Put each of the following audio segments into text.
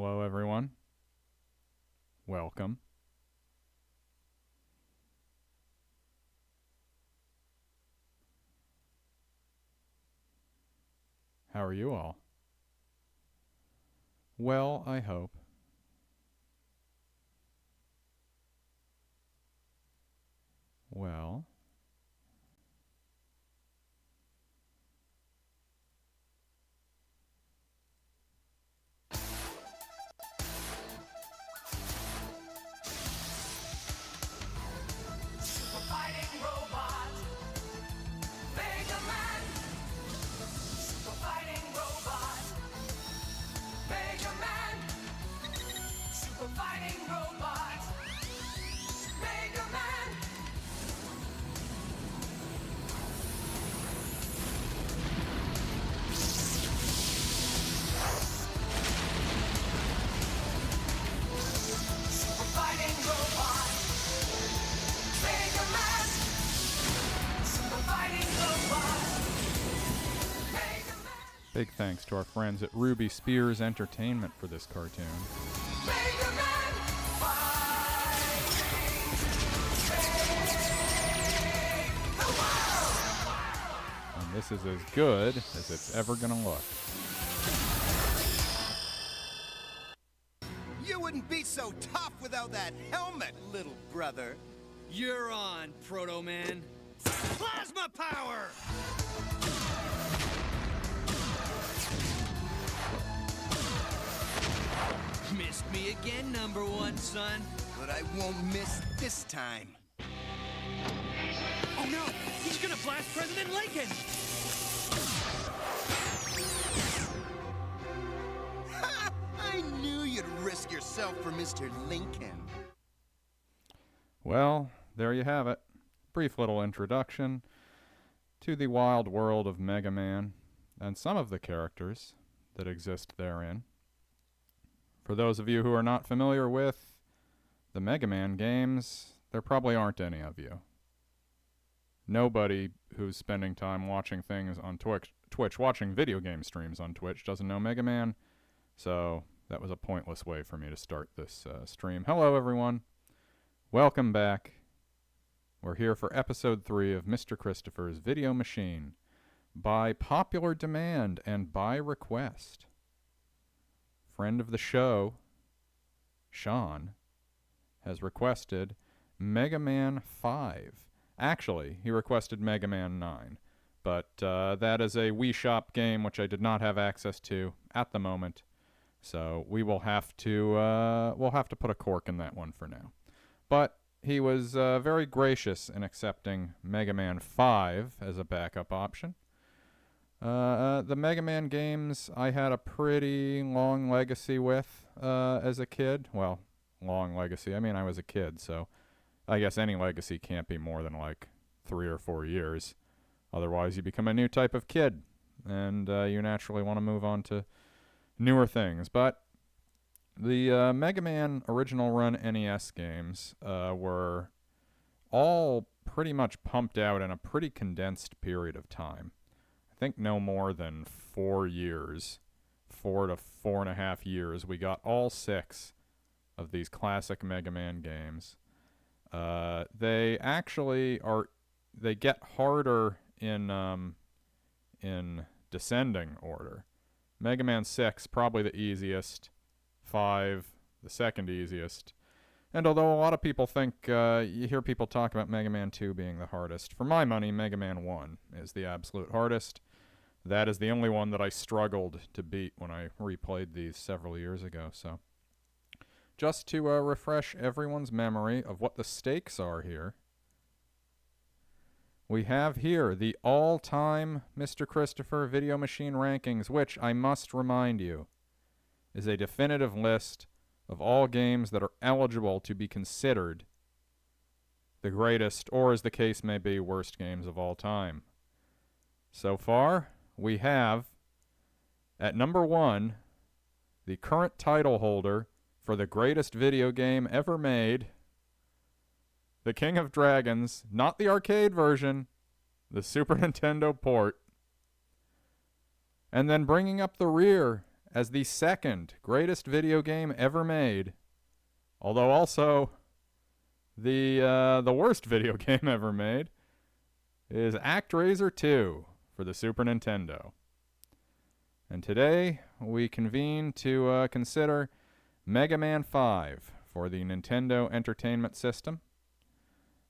Hello, everyone. Welcome. How are you all? Well, I hope. Well, big thanks to our friends at Ruby Spears Entertainment for this cartoon. And this is as good as it's ever gonna look. You wouldn't be so tough without that helmet, little brother. You're on, Proto Man. Plasma power! Missed me again, number one, son. But I won't miss this time. Oh no! He's gonna blast President Lincoln! Ha! I knew you'd risk yourself for Mr. Lincoln. Well, there you have it. Brief little introduction to the wild world of Mega Man and some of the characters that exist therein. For those of you who are not familiar with the Mega Man games, there probably aren't any of you. Nobody who's spending time watching things on Twitch, watching video game streams on Twitch, doesn't know Mega Man, so that was a pointless way for me to start this stream. Hello, everyone. Welcome back. We're here for episode 3 of Mr. Christopher's Video Machine. By popular demand and by request, friend of the show, Sean, has requested Mega Man 5. Actually, he requested Mega Man 9, but that is a Wii Shop game which I did not have access to at the moment, so we will have to put a cork in that one for now. But he was very gracious in accepting Mega Man 5 as a backup option. The Mega Man games I had a pretty long legacy with as a kid. Well, long legacy. I mean, I was a kid, so I guess any legacy can't be more than like 3 or 4 years. Otherwise, you become a new type of kid, and you naturally want to move on to newer things. But the Mega Man Original Run NES games were all pretty much pumped out in a pretty condensed period of time. I think no more than 4 years, 4 to 4.5 years, we got all 6 of these classic Mega Man games. They actually they get harder in descending order. Mega Man 6, probably the easiest. 5, the second easiest. And although a lot of people think, you hear people talk about Mega Man 2 being the hardest, for my money, Mega Man 1 is the absolute hardest. That is the only one that I struggled to beat when I replayed these several years ago. So, just to refresh everyone's memory of what the stakes are here, we have here the all-time Mr. Christopher Video Machine rankings, which, I must remind you, is a definitive list of all games that are eligible to be considered the greatest, or as the case may be, worst games of all time. So far, we have, at number 1, the current title holder for the greatest video game ever made, the King of Dragons, not the arcade version, the Super Nintendo port. And then bringing up the rear as the second greatest video game ever made, although also the worst video game ever made, is ActRaiser 2 for the Super Nintendo. And today we convene to consider Mega Man 5 for the Nintendo Entertainment System.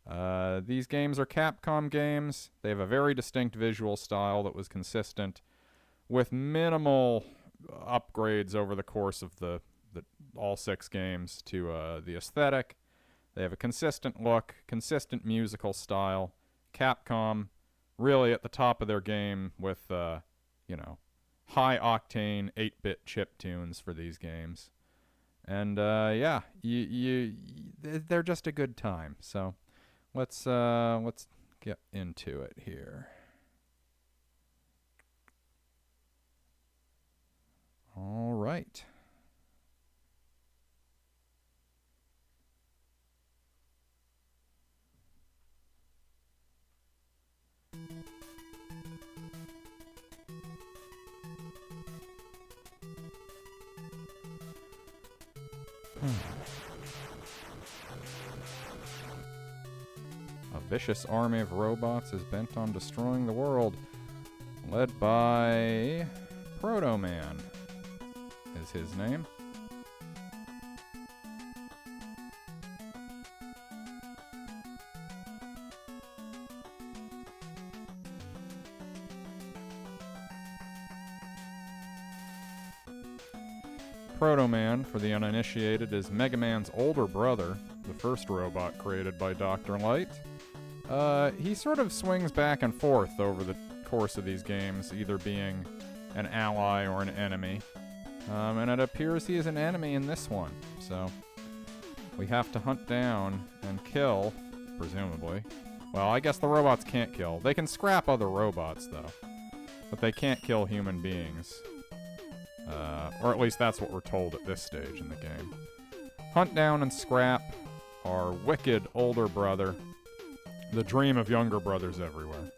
These games are Capcom games. They have a very distinct visual style that was consistent with minimal upgrades over the course of the all 6 games to the aesthetic. They have a consistent look, consistent musical style. Capcom really at the top of their game with, high octane 8-bit chip tunes for these games. And they're just a good time. So let's get into it here. All right. A vicious army of robots is bent on destroying the world, led by Proto Man is his name. Proto Man, for the uninitiated, is Mega Man's older brother, the first robot created by Dr. Light. He sort of swings back and forth over the course of these games, either being an ally or an enemy. And it appears he is an enemy in this one, so we have to hunt down and kill, presumably. Well, I guess the robots can't kill. They can scrap other robots, though, but they can't kill human beings. Or at least that's what we're told at this stage in the game. Hunt down and scrap our wicked older brother, the dream of younger brothers everywhere.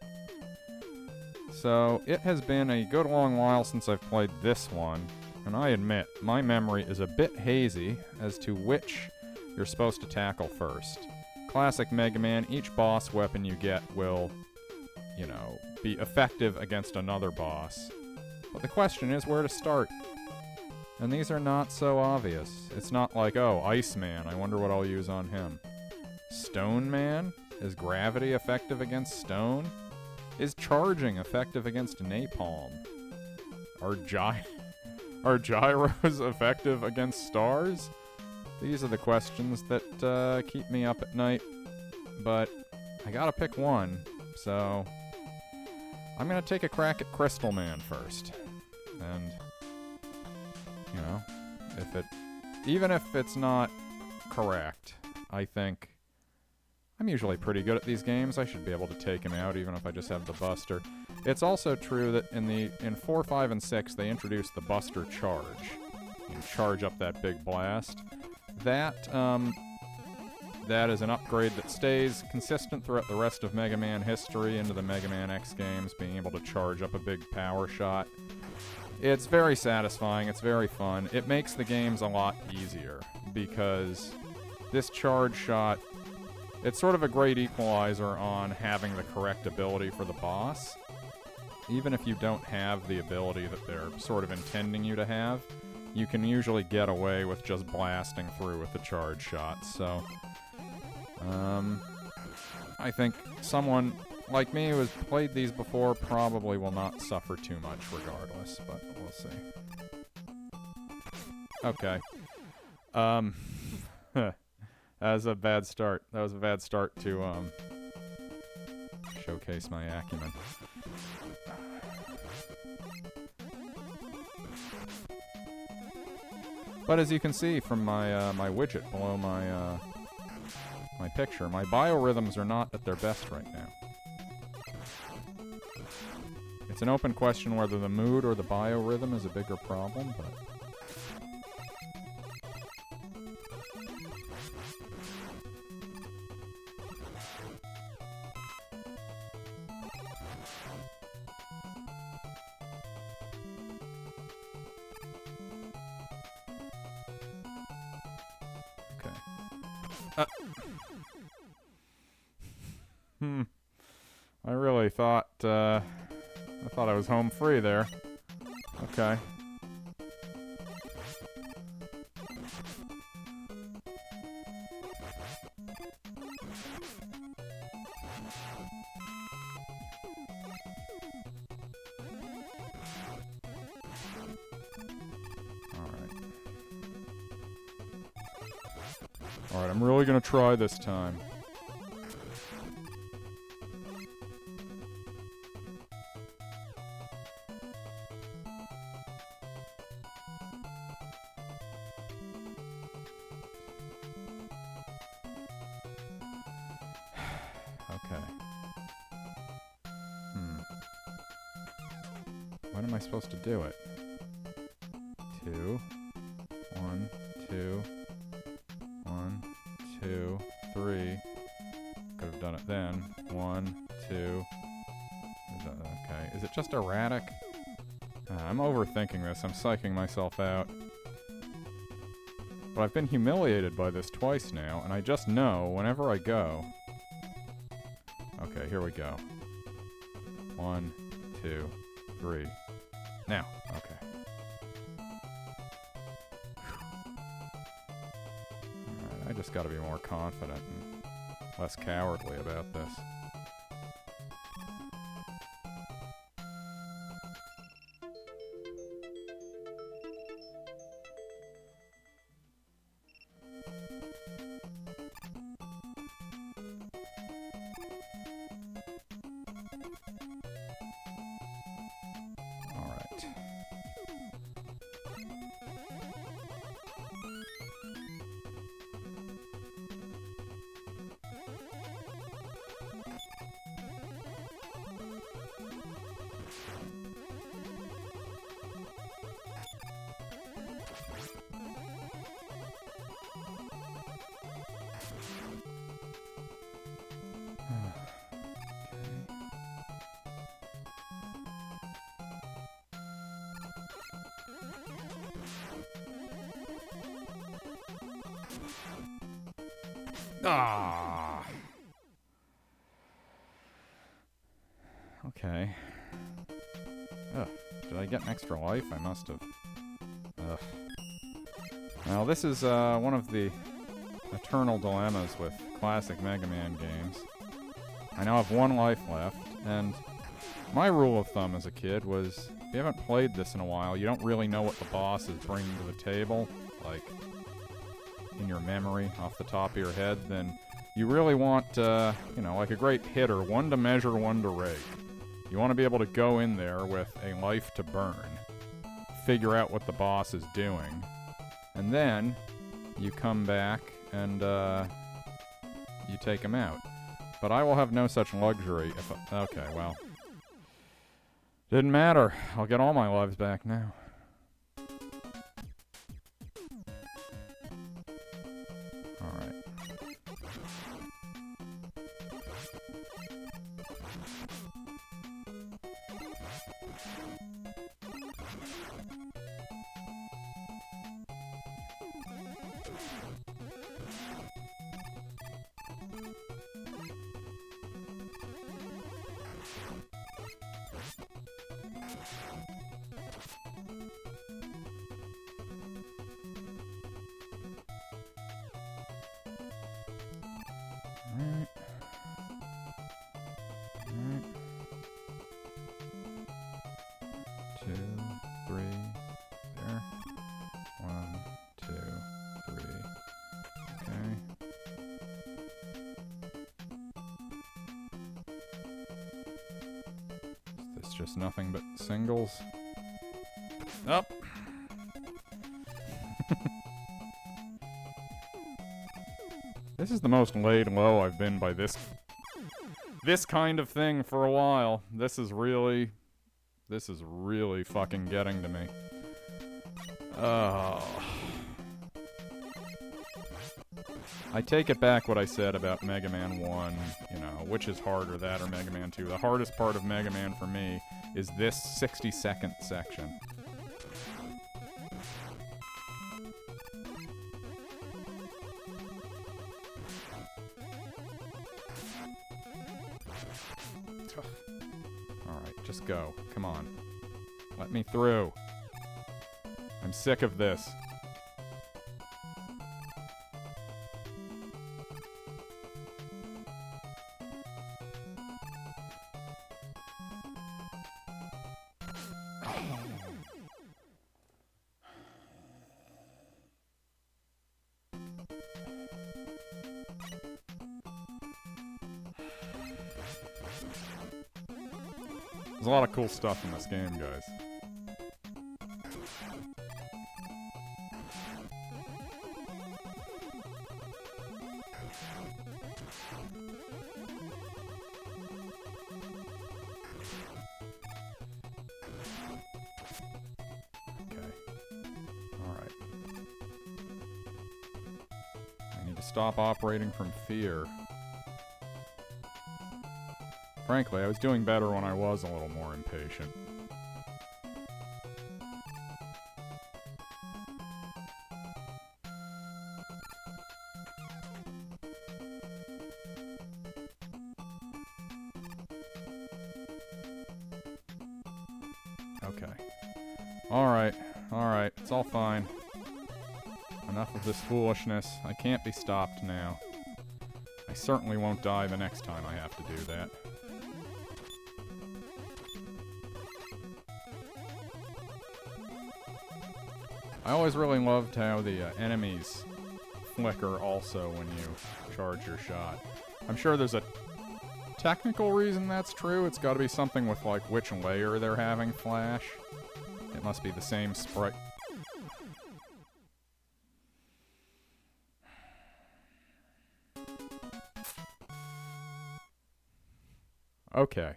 So, it has been a good long while since I've played this one, and I admit, my memory is a bit hazy as to which you're supposed to tackle first. Classic Mega Man, each boss weapon you get will, be effective against another boss. But the question is where to start. And these are not so obvious. It's not like, oh, Iceman, I wonder what I'll use on him. Stone Man? Is gravity effective against stone? Is charging effective against napalm? Are gyros effective against stars? These are the questions that keep me up at night. But I gotta pick one, so I'm gonna take a crack at Crystal Man first. And, even if it's not correct, I think I'm usually pretty good at these games. I should be able to take him out even if I just have the Buster. It's also true that in 4, 5, and 6, they introduced the Buster Charge. You charge up that big blast. That is an upgrade that stays consistent throughout the rest of Mega Man history into the Mega Man X games, being able to charge up a big power shot. It's very satisfying, it's very fun. It makes the games a lot easier, because this charge shot, it's sort of a great equalizer on having the correct ability for the boss. Even if you don't have the ability that they're sort of intending you to have, you can usually get away with just blasting through with the charge shots. So, I think someone like me who has played these before probably will not suffer too much regardless, but we'll see. Okay. That was a bad start. That was a bad start to, showcase my acumen. But as you can see from my, my widget below my, my picture, my biorhythms are not at their best right now. It's an open question whether the mood or the biorhythm is a bigger problem, but I really thought, I thought I was home free there. Okay. Alright, I'm really gonna try this time. Okay. When am I supposed to do it? 2. 1, 2. 1, 2, 3. Could have done it then. 1, 2. Okay. Is it just erratic? I'm overthinking this. I'm psyching myself out. But I've been humiliated by this twice now, and I just know whenever I go... Okay, here we go. 1, 2, 3. Now. Okay. Alright, I just gotta be more confident and less cowardly about this. Ah. Okay. Ugh. Did I get an extra life? I must have. Ugh. Now, this is one of the eternal dilemmas with classic Mega Man games. I now have 1 life left, and my rule of thumb as a kid was, if you haven't played this in a while, you don't really know what the boss is bringing to the table, like, in your memory, off the top of your head, then you really want, you know, like a great hitter, 1 to measure, 1 to rake. You want to be able to go in there with a life to burn, figure out what the boss is doing, and then you come back and, you take him out. But I will have no such luxury if I, okay, well. Didn't matter. I'll get all my lives back now. Alright. Alright. Alright. 2, 3. There. 1, 2, 3. Okay. Is this just nothing but singles? Up. This is the most laid low I've been by this kind of thing for a while. This is really fucking getting to me. Oh. I take it back what I said about Mega Man 1, you know, which is harder, that or Mega Man 2. The hardest part of Mega Man for me is this 60-second section. go. Come on. Let me through. I'm sick of this. There's a lot of cool stuff in this game, guys. Stop operating from fear. Frankly, I was doing better when I was a little more impatient. Okay. Alright, it's all fine. Enough of this foolishness. I can't be stopped now. I certainly won't die the next time I have to do that. I always really loved how the enemies flicker also when you charge your shot. I'm sure there's a technical reason that's true. It's got to be something with like which layer they're having flash. It must be the same sprite. Okay.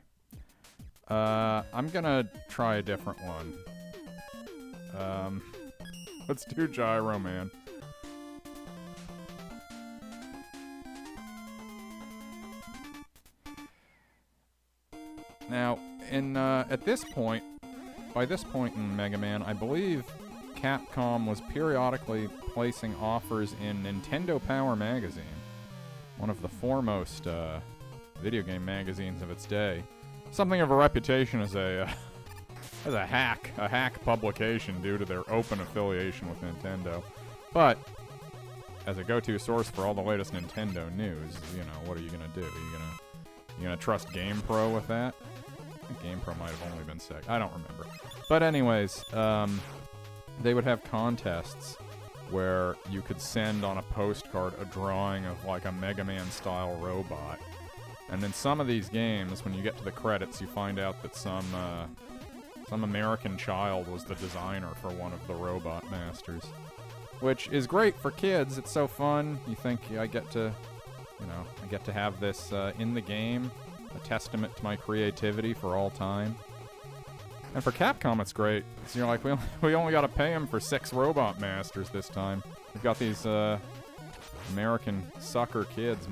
I'm gonna try a different one. Let's do Gyro Man. Now, at this point, by this point in Mega Man, I believe Capcom was periodically placing offers in Nintendo Power Magazine, one of the foremost, video game magazines of its day. Something of a reputation as a hack publication due to their open affiliation with Nintendo. But as a go-to source for all the latest Nintendo news, you know, what are you gonna do? You gonna trust GamePro with that? I think GamePro might have only been sick. I don't remember. But anyways, they would have contests where you could send on a postcard a drawing of like a Mega Man style robot. And in some of these games, when you get to the credits, you find out that some American child was the designer for one of the Robot Masters. Which is great for kids. It's so fun. You think I get to have this in the game. A testament to my creativity for all time. And for Capcom, it's great. So you're like, we only got to pay them for 6 Robot Masters this time. We've got these American sucker kids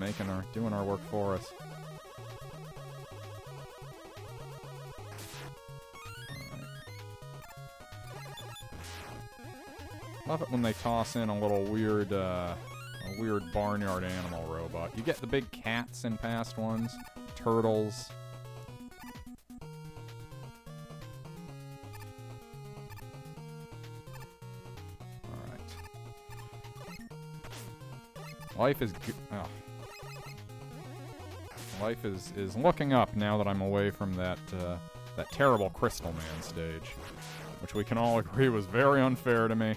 doing our work for us. Love it when they toss in a little weird barnyard animal robot. You get the big cats in past ones, turtles. All right. Life is looking up now that I'm away from that terrible Crystal Man stage, which we can all agree was very unfair to me.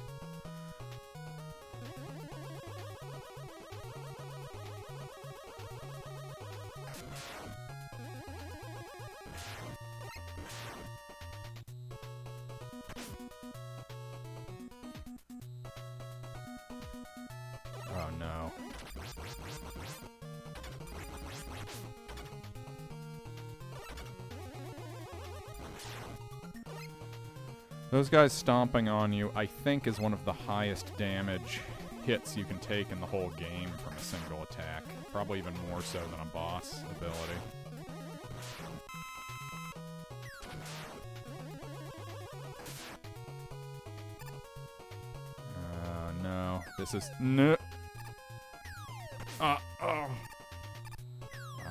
Oh no. Those guys stomping on you, I think, is one of the highest damage hits you can take in the whole game from a single attack. Probably even more so than a boss ability. No. This is... No. Oh.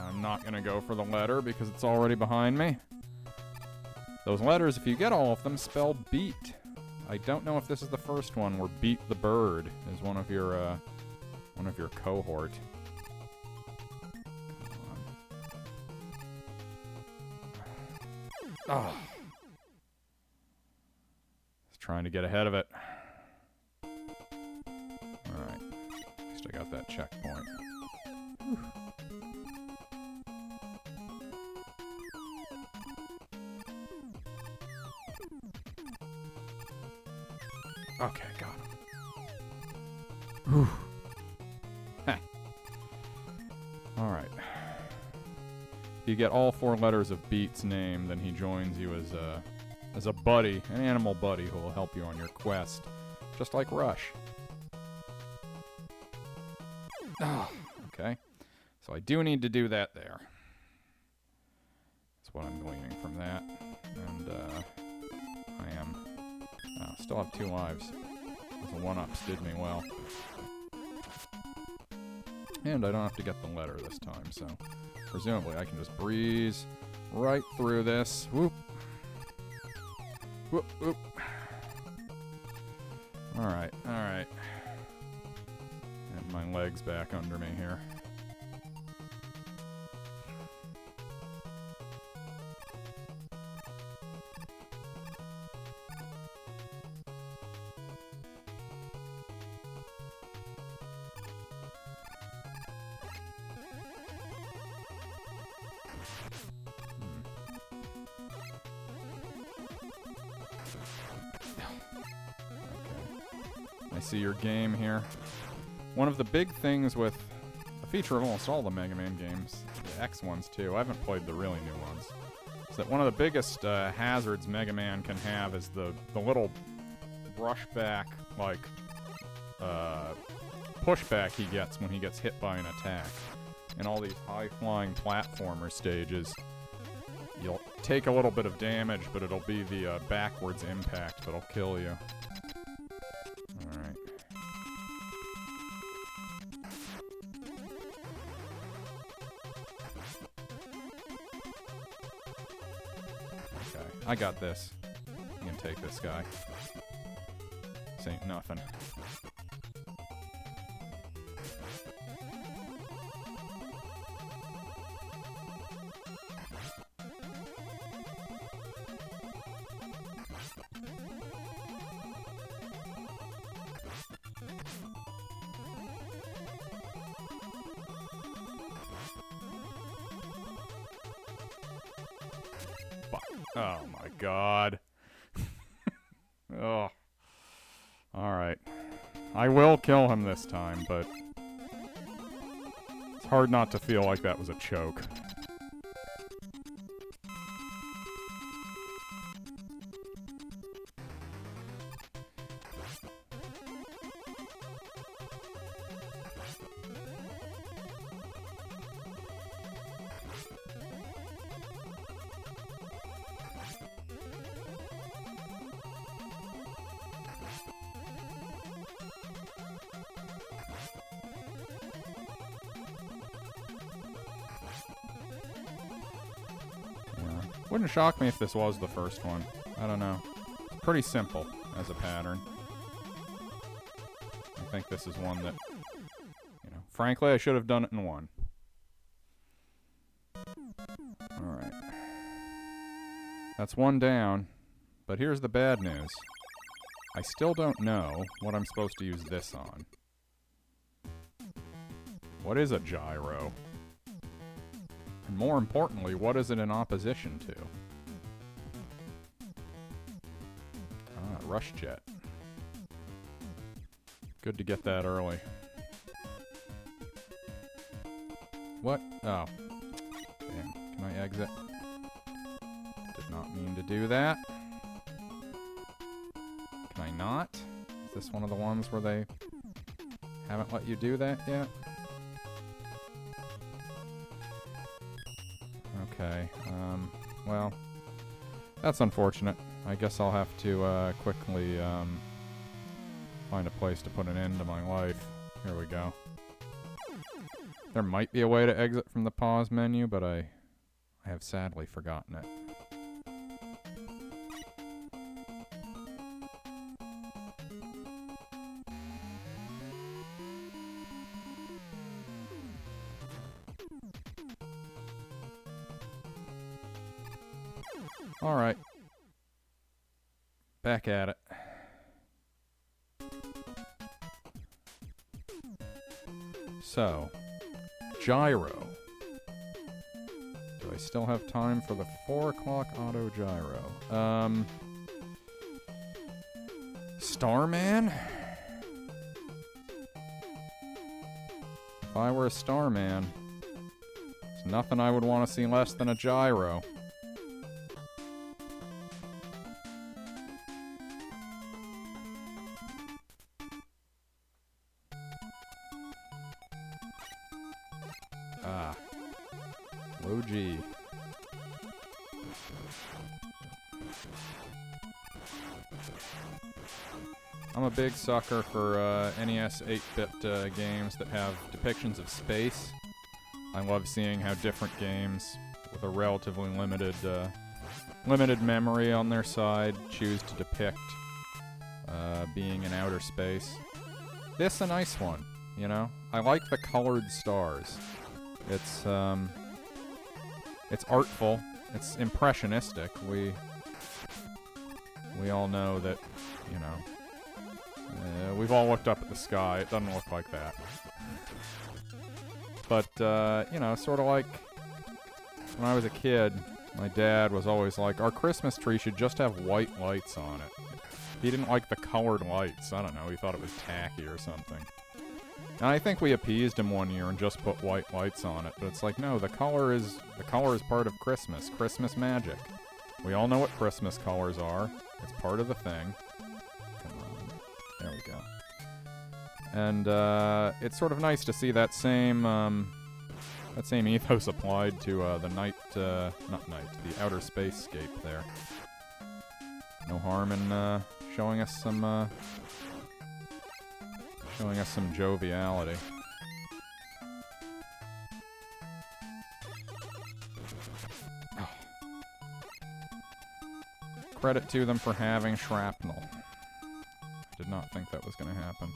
I'm not gonna go for the letter because it's already behind me. Those letters, if you get all of them, spell beat. I don't know if this is the first one where Beat the Bird is one of your cohort. Oh. Just trying to get ahead of it. Alright. At least I got that checkpoint. Whew. Okay, got him. Whew. Heh. Alright. If you get all 4 letters of Beat's name, then he joins you as a buddy, an animal buddy who will help you on your quest. Just like Rush. Oh, okay. So I do need to do that there. That's what I'm gleaning from that. And, I am... still have 2 lives. Those 1-ups did me well. And I don't have to get the letter this time, so... presumably I can just breeze right through this. Whoop. Whoop, whoop. Alright, alright. Get my legs back under me here. I see your game here. One of the big things with a feature of almost all the Mega Man games, the X ones too, I haven't played the really new ones, is that one of the biggest hazards Mega Man can have is the little brushback, like, pushback he gets when he gets hit by an attack. In all these high-flying platformer stages, you'll take a little bit of damage, but it'll be the backwards impact that'll kill you. Alright. Okay, I got this. You can take this guy. This ain't nothing. Oh my god. Oh. Alright. I will kill him this time, but it's hard not to feel like that was a choke. Wouldn't shock me if this was the first one. I don't know. It's pretty simple as a pattern. I think this is one that, you know, frankly, I should have done it in one. Alright. That's one down. But here's the bad news. I still don't know what I'm supposed to use this on. What is a gyro? And more importantly, what is it in opposition to? Ah, Rush Jet. Good to get that early. What? Oh. Damn. Can I exit? Did not mean to do that. Can I not? Is this one of the ones where they haven't let you do that yet? Okay, well, that's unfortunate. I guess I'll have to, quickly, find a place to put an end to my life. Here we go. There might be a way to exit from the pause menu, but I have sadly forgotten it. Alright. Back at it. So, gyro. Do I still have time for the 4 o'clock auto gyro? Starman? If I were a Starman, there's nothing I would want to see less than a gyro. Ah. Low G. I'm a big sucker for NES 8-bit games that have depictions of space. I love seeing how different games with a relatively limited memory on their side choose to depict being in outer space. This a nice one, you know? I like the colored stars. It's artful. It's impressionistic. We all know that, you know, we've all looked up at the sky. It doesn't look like that. But, you know, sort of like when I was a kid, my dad was always like, our Christmas tree should just have white lights on it. He didn't like the colored lights. I don't know. He thought it was tacky or something. And I think we appeased him one year and just put white lights on it. But it's like, no, the color is part of Christmas. Christmas magic. We all know what Christmas colors are. It's part of the thing. Come on. There we go. And it's sort of nice to see that same ethos applied to the outer spacescape there. No harm in showing us some joviality. Oh. Credit to them for having shrapnel. Did not think that was going to happen.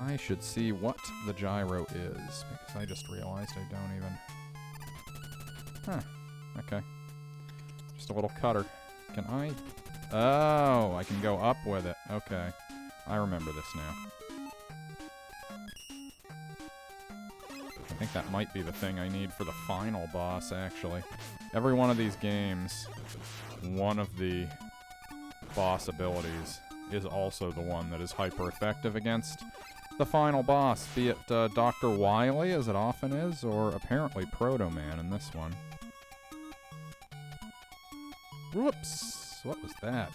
I should see what the gyro is, because I just realized I don't even... Huh. Okay. Just a little cutter. Can I... Oh, I can go up with it. Okay. I remember this now. I think that might be the thing I need for the final boss, actually. Every one of these games, one of the boss abilities is also the one that is hyper-effective against the final boss, be it Dr. Wily, as it often is, or apparently Proto Man in this one. Whoops! What was that?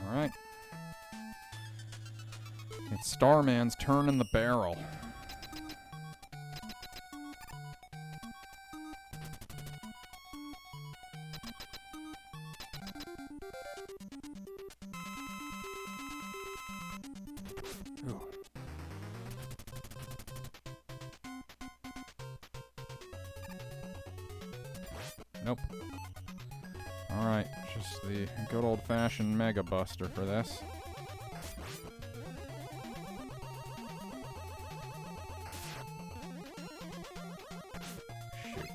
Alright. It's Starman's turn in the barrel. Ooh. Nope. Alright, just the good old-fashioned Mega Buster for this. Shoot.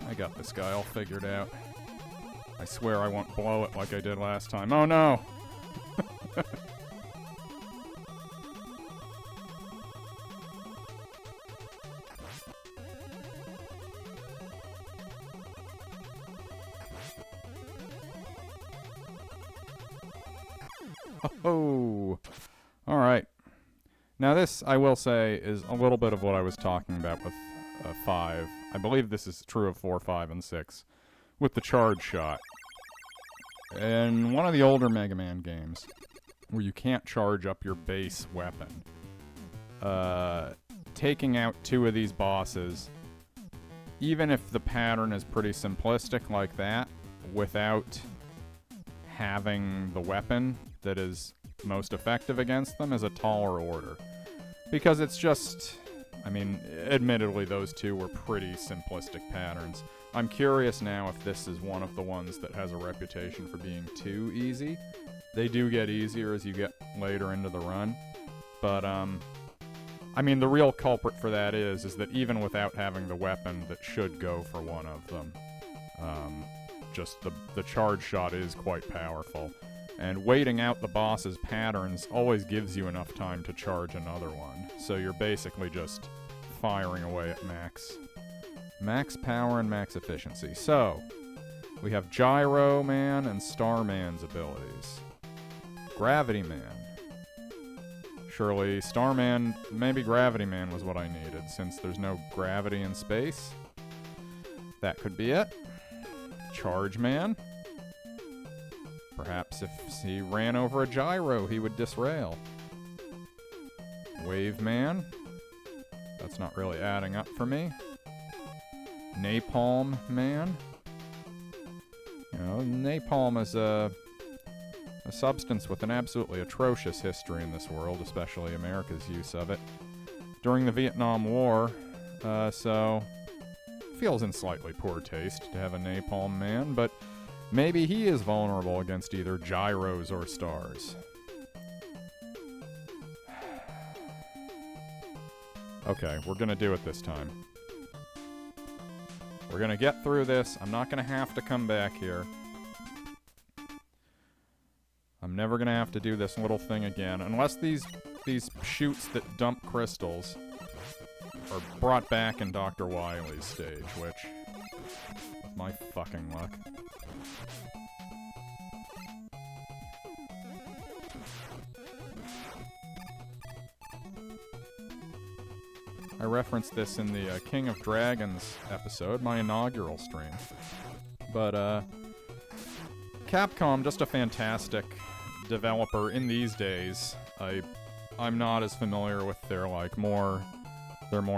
I got this guy all figured out. I swear I won't blow it like I did last time. Oh no! Oh! Alright. Now this, I will say, is a little bit of what I was talking about with 5. I believe this is true of 4, 5, and 6. With the charge shot. In one of the older Mega Man games, where you can't charge up your base weapon, taking out 2 of these bosses, even if the pattern is pretty simplistic like that, without having the weapon that is most effective against them, is a taller order. Because it's just... I mean, admittedly, those 2 were pretty simplistic patterns. I'm curious now if this is one of the ones that has a reputation for being too easy. They do get easier as you get later into the run. But, I mean, the real culprit for that is that even without having the weapon that should go for one of them, just the charge shot is quite powerful. And waiting out the boss's patterns always gives you enough time to charge another one. So you're basically just firing away at max power and max efficiency. So, we have Gyro Man and Starman's abilities. Gravity Man. Surely Starman, maybe Gravity Man was what I needed, since there's no gravity in space. That could be it. Charge Man. Perhaps if he ran over a gyro, he would disrail. Wave Man. That's not really adding up for me. Napalm Man. You know, napalm is a substance with an absolutely atrocious history in this world, especially America's use of it during the Vietnam War. So, feels in slightly poor taste to have a Napalm Man, but maybe he is vulnerable against either gyros or stars. Okay, we're gonna do it this time. We're gonna get through this. I'm not gonna have to come back here. I'm never gonna have to do this little thing again, unless these chutes that dump crystals are brought back in Dr. Wily's stage, which, with my fucking luck. I referenced this in the King of Dragons episode, my inaugural stream. But, Capcom, just a fantastic developer in these days. I'm not as familiar with their, more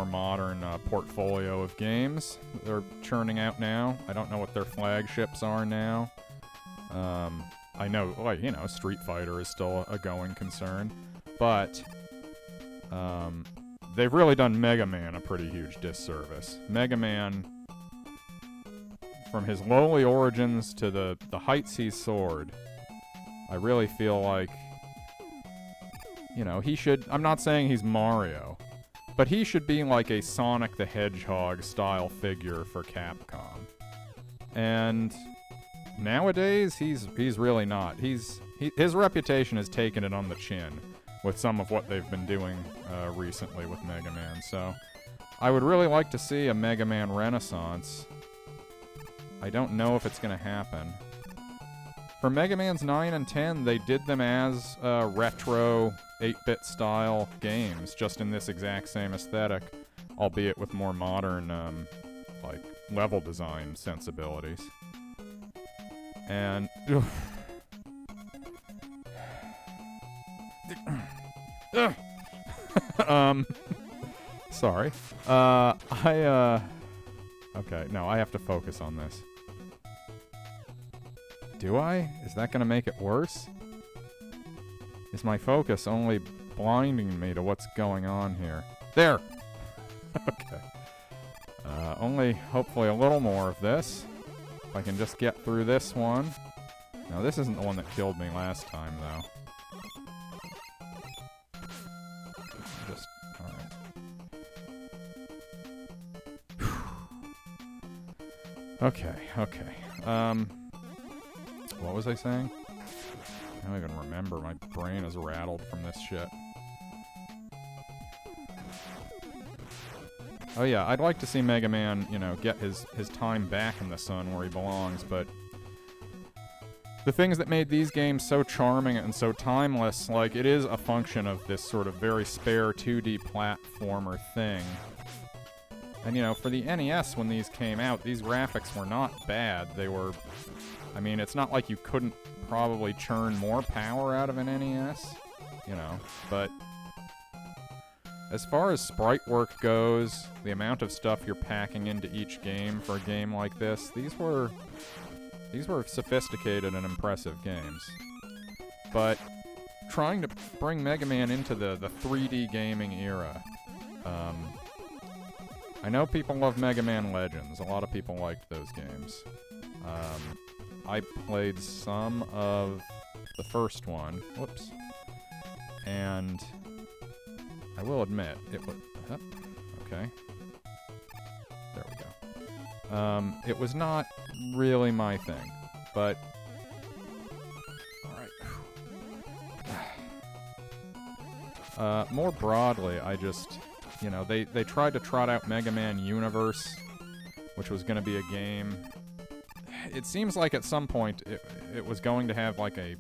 modern portfolio of games they're churning out now. I don't know what their flagships are now. I know, Street Fighter is still a going concern. But, they've really done Mega Man a pretty huge disservice. Mega Man, from his lowly origins to the heights he's soared, I really feel like, he should... I'm not saying he's Mario, but he should be like a Sonic the Hedgehog style figure for Capcom. And nowadays, he's really not. His reputation has taken it on the chin with some of what they've been doing recently with Mega Man. So, I would really like to see a Mega Man Renaissance. I don't know if it's going to happen. For Mega Man's 9 and 10, they did them as retro 8-bit style games, just in this exact same aesthetic, albeit with more modern, level design sensibilities. And... sorry. Okay, no, I have to focus on this. Do I? Is that gonna make it worse? Is my focus only blinding me to what's going on here? There! Okay. Only, hopefully, a little more of this. If I can just get through this one. Now, this isn't the one that killed me last time, though. Just, alright. Okay. What was I saying? I don't even remember. My brain is rattled from this shit. Oh yeah, I'd like to see Mega Man, you know, get his time back in the sun where he belongs, but the things that made these games so charming and so timeless, like, it is a function of this sort of very spare 2D platformer thing. And, you know, for the NES, when these came out, these graphics were not bad. They were... I mean, it's not like you couldn't probably churn more power out of an NES, you know, but as far as sprite work goes, the amount of stuff you're packing into each game for a game like this, these were sophisticated and impressive games. But trying to bring Mega Man into the 3D gaming era, I know people love Mega Man Legends. A lot of people liked those games. I played some of the first one. Whoops. And I will admit, it was... okay. There we go. It was not really my thing, but... Alright. More broadly, I just... You know, they tried to trot out Mega Man Universe, which was going to be a game... It seems like at some point it was going to have like a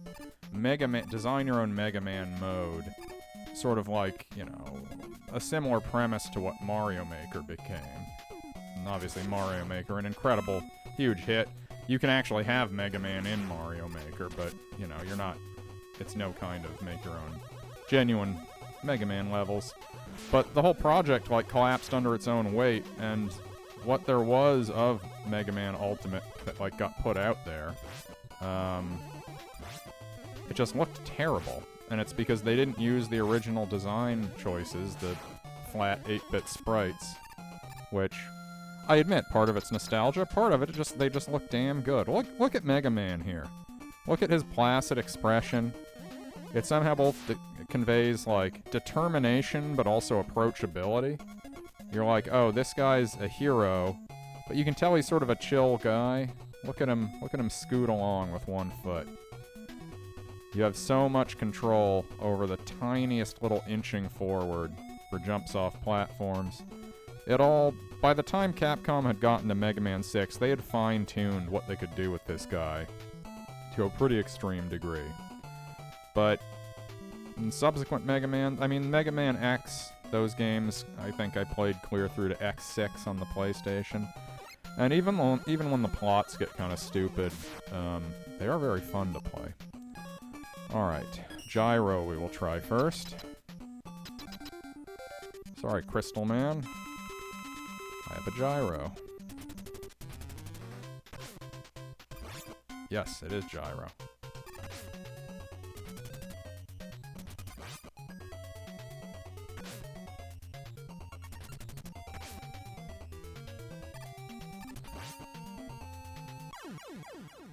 Mega Man, design your own Mega Man mode, sort of like, you know, a similar premise to what Mario Maker became. And obviously Mario Maker, an incredible, huge hit. You can actually have Mega Man in Mario Maker, but, you know, you're not, it's no kind of make your own genuine Mega Man levels. But the whole project, like, collapsed under its own weight, and what there was of Mega Man Ultimate that, like, got put out there, it just looked terrible. And it's because they didn't use the original design choices, the flat 8-bit sprites, which, I admit, part of it's nostalgia, part of it, they just look damn good. Look at Mega Man here. Look at his placid expression. It somehow both conveys, like, determination, but also approachability. You're like, oh, this guy's a hero, but you can tell he's sort of a chill guy. Look at him scoot along with one foot. You have so much control over the tiniest little inching forward for jumps off platforms. By the time Capcom had gotten to Mega Man 6, they had fine-tuned what they could do with this guy to a pretty extreme degree. But in subsequent Mega Man, I mean, Mega Man X, those games, I think I played clear through to X6 on the PlayStation. And even when the plots get kind of stupid, they are very fun to play. Alright, Gyro we will try first. Sorry, Crystal Man. I have a Gyro. Yes, it is Gyro.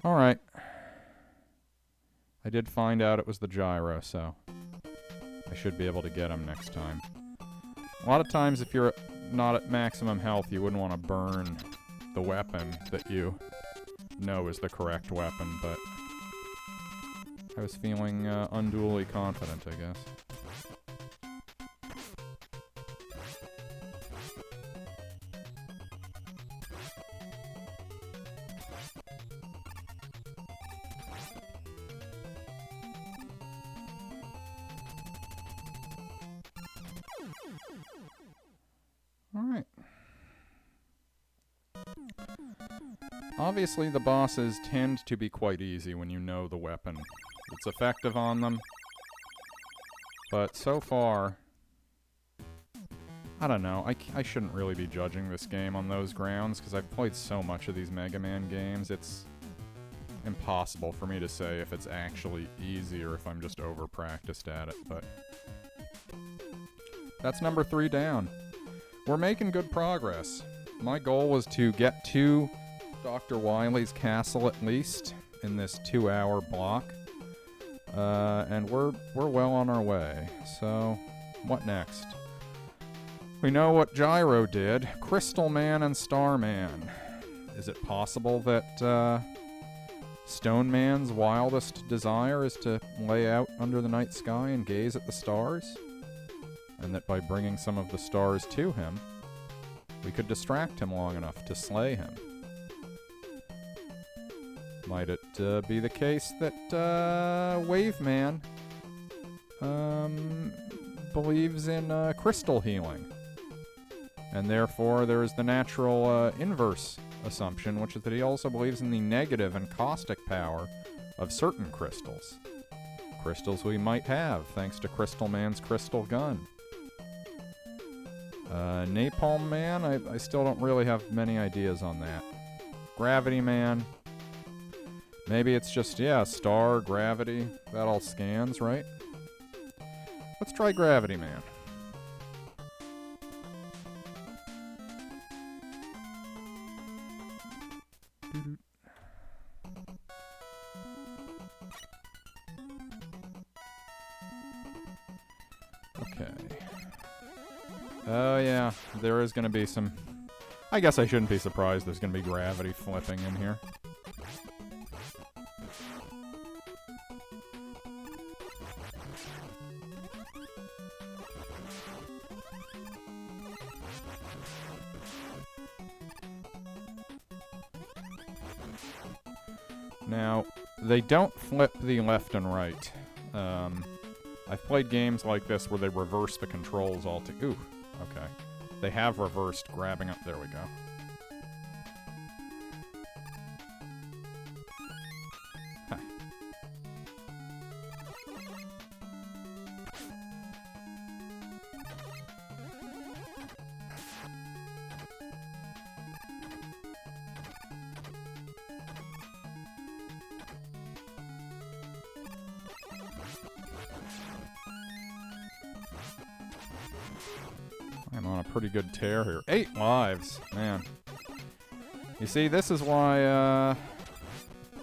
Alright. I did find out it was the Gyro, so I should be able to get him next time. A lot of times, if you're not at maximum health, you wouldn't want to burn the weapon that you know is the correct weapon, but I was feeling unduly confident, I guess. Alright. Obviously, the bosses tend to be quite easy when you know the weapon that's effective on them. But so far, I don't know. I shouldn't really be judging this game on those grounds, because I've played so much of these Mega Man games, it's impossible for me to say if it's actually easy or if I'm just over-practiced at it, but that's number 3 down. We're making good progress. My goal was to get to Dr. Wily's castle at least in this 2-hour block. And we're well on our way. So, what next? We know what Gyro did. Crystal Man and Starman. Is it possible that Stone Man's wildest desire is to lay out under the night sky and gaze at the stars, and that by bringing some of the stars to him, we could distract him long enough to slay him. Might it be the case that Wave Man believes in crystal healing? And therefore there is the natural inverse assumption, which is that he also believes in the negative and caustic power of certain crystals. Crystals we might have, thanks to Crystal Man's crystal gun. Napalm Man, I still don't really have many ideas on that. Gravity Man. Maybe it's just, yeah, star, gravity. That all scans, right? Let's try Gravity Man. Okay. Oh, yeah. There is going to be some... I guess I shouldn't be surprised there's going to be gravity flipping in here. Now, they don't flip the left and right. I've played games like this where they reverse the controls Ooh, okay. They have reversed grabbing up. There we go. Huh. I'm on a pretty good tear here. 8 lives, man. You see, this is why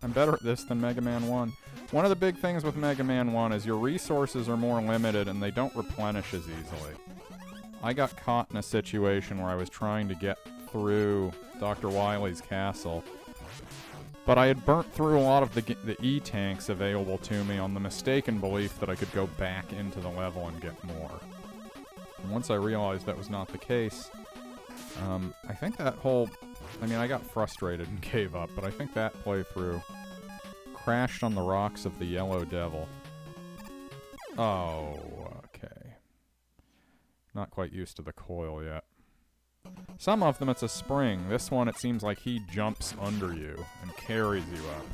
I'm better at this than Mega Man 1. One of the big things with Mega Man 1 is your resources are more limited and they don't replenish as easily. I got caught in a situation where I was trying to get through Dr. Wily's castle, but I had burnt through a lot of the E-tanks available to me on the mistaken belief that I could go back into the level and get more. And once I realized that was not the case, I think that whole... I mean, I got frustrated and gave up, but I think that playthrough crashed on the rocks of the Yellow Devil. Oh, okay. Not quite used to the coil yet. Some of them, it's a spring. This one, it seems like he jumps under you and carries you up.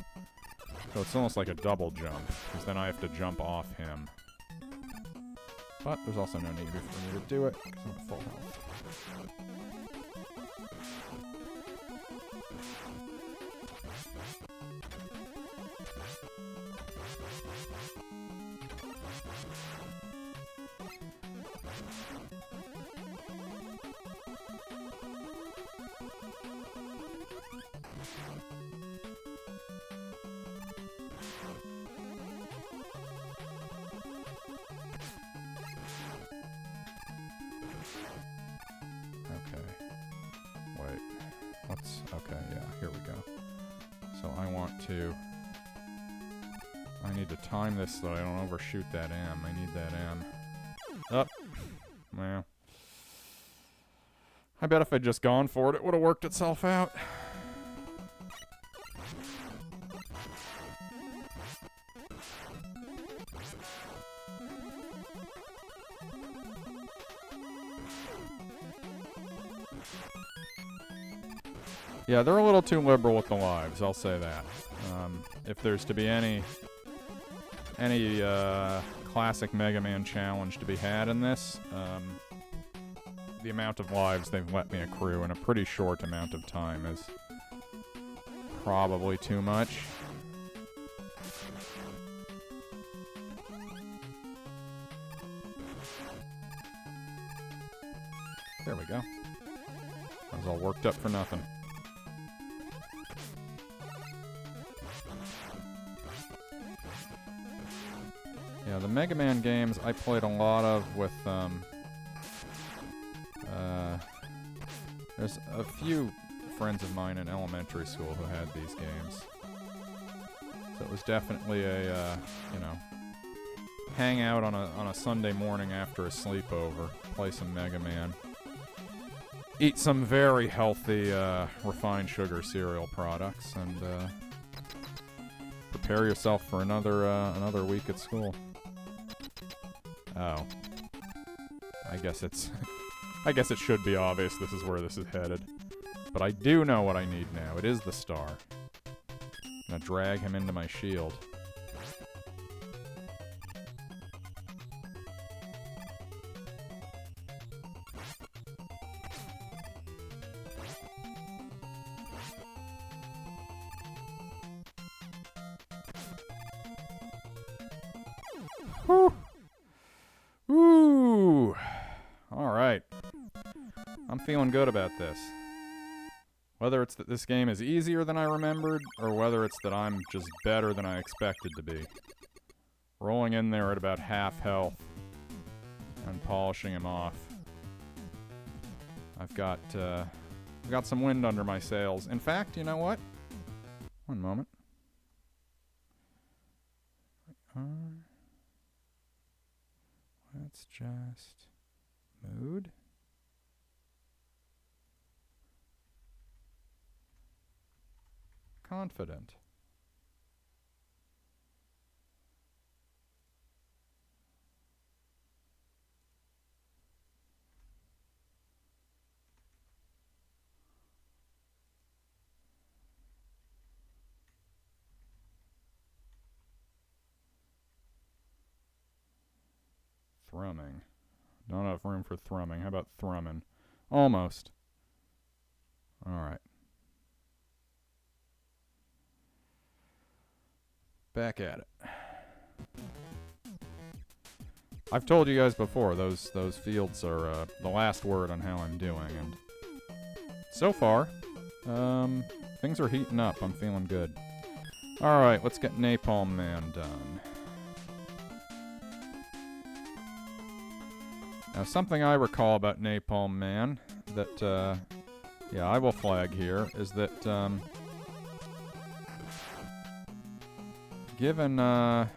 So it's almost like a double jump, because then I have to jump off him. But there's also no need for me to do it, because I'm at full health. Okay, yeah, here we go. So I need to time this so that I don't overshoot that M. I need that M. Up. Well. I bet if I'd just gone for it, it would have worked itself out. Yeah, they're a little too liberal with the lives, I'll say that. If there's to be any classic Mega Man challenge to be had in this, the amount of lives they've let me accrue in a pretty short amount of time is probably too much. There we go. I was all worked up for nothing. Yeah, the Mega Man games I played a lot of with, there's a few friends of mine in elementary school who had these games. So it was definitely a, you know, hang out on a Sunday morning after a sleepover, play some Mega Man, eat some very healthy refined sugar cereal products, and prepare yourself for another week at school. Oh, I guess it's I guess it should be obvious this is where this is headed. But I do know what I need now. It is the star. I'm gonna drag him into my shield. Whew. Ooh. All right. I'm feeling good about this. Whether it's that this game is easier than I remembered, or whether it's that I'm just better than I expected to be. Rolling in there at about half health and polishing him off. I've got some wind under my sails. In fact, you know what? One moment. Let's just mood. Confident. Thrumming. Not enough room for thrumming. How about thrumming? Almost. Alright. Back at it. I've told you guys before, those fields are the last word on how I'm doing, and so far, things are heating up. I'm feeling good. Alright, let's get Napalm Man done. Now, something I recall about Napalm Man that, yeah, I will flag here, is that, given the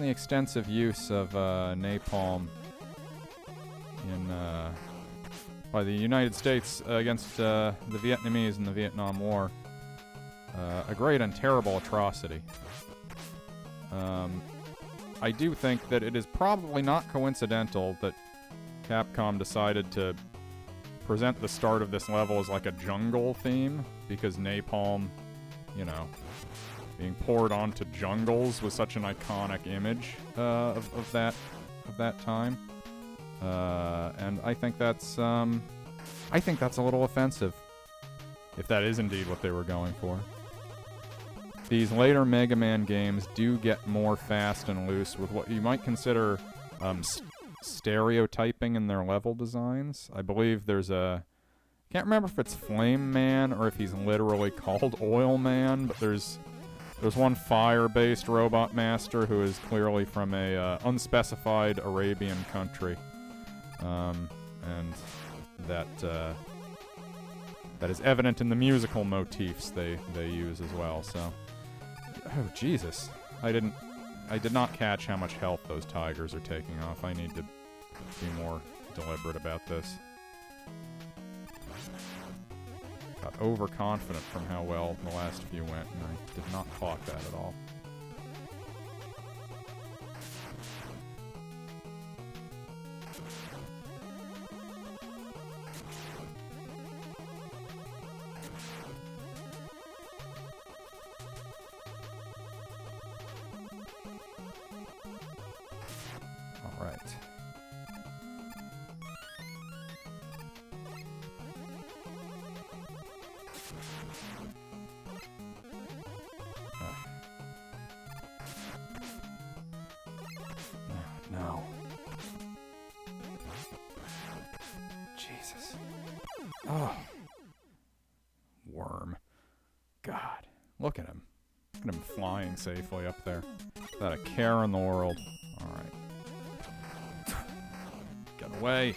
extensive use of napalm by the United States against the Vietnamese in the Vietnam War, a great and terrible atrocity. I do think that it is probably not coincidental that Capcom decided to present the start of this level as like a jungle theme, because napalm, you know, being poured onto jungles was such an iconic image of that time, and I think that's a little offensive, if that is indeed what they were going for. These later Mega Man games do get more fast and loose with what you might consider stereotyping in their level designs. I believe there's can't remember if it's Flame Man or if he's literally called Oil Man, but there's one fire-based robot master who is clearly from a unspecified Arabian country, and that is evident in the musical motifs they use as well. So, oh Jesus, I did not catch how much health those tigers are taking off. I need to be more deliberate about this. Got overconfident from how well the last few went, and I did not clock that at all. All right. No. Jesus. Oh. Worm. God. Look at him. Look at him flying safely up there. Without a care in the world. Alright. Get away.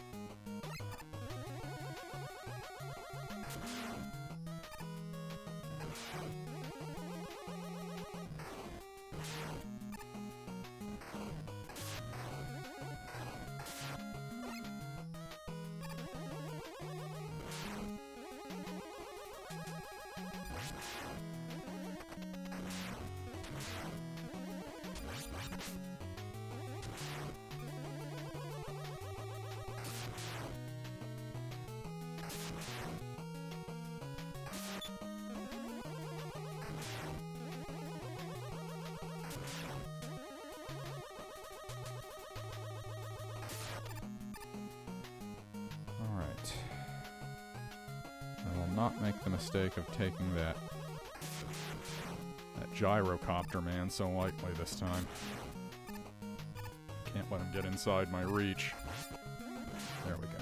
not make the mistake of taking that gyrocopter man so lightly this time. Can't let him get inside my reach. There we go.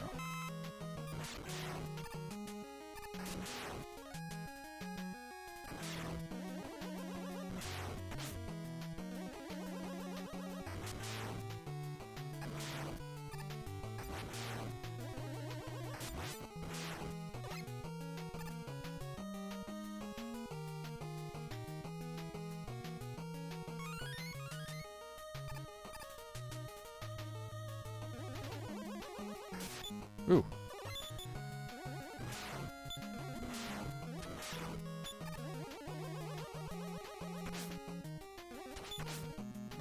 Ooh.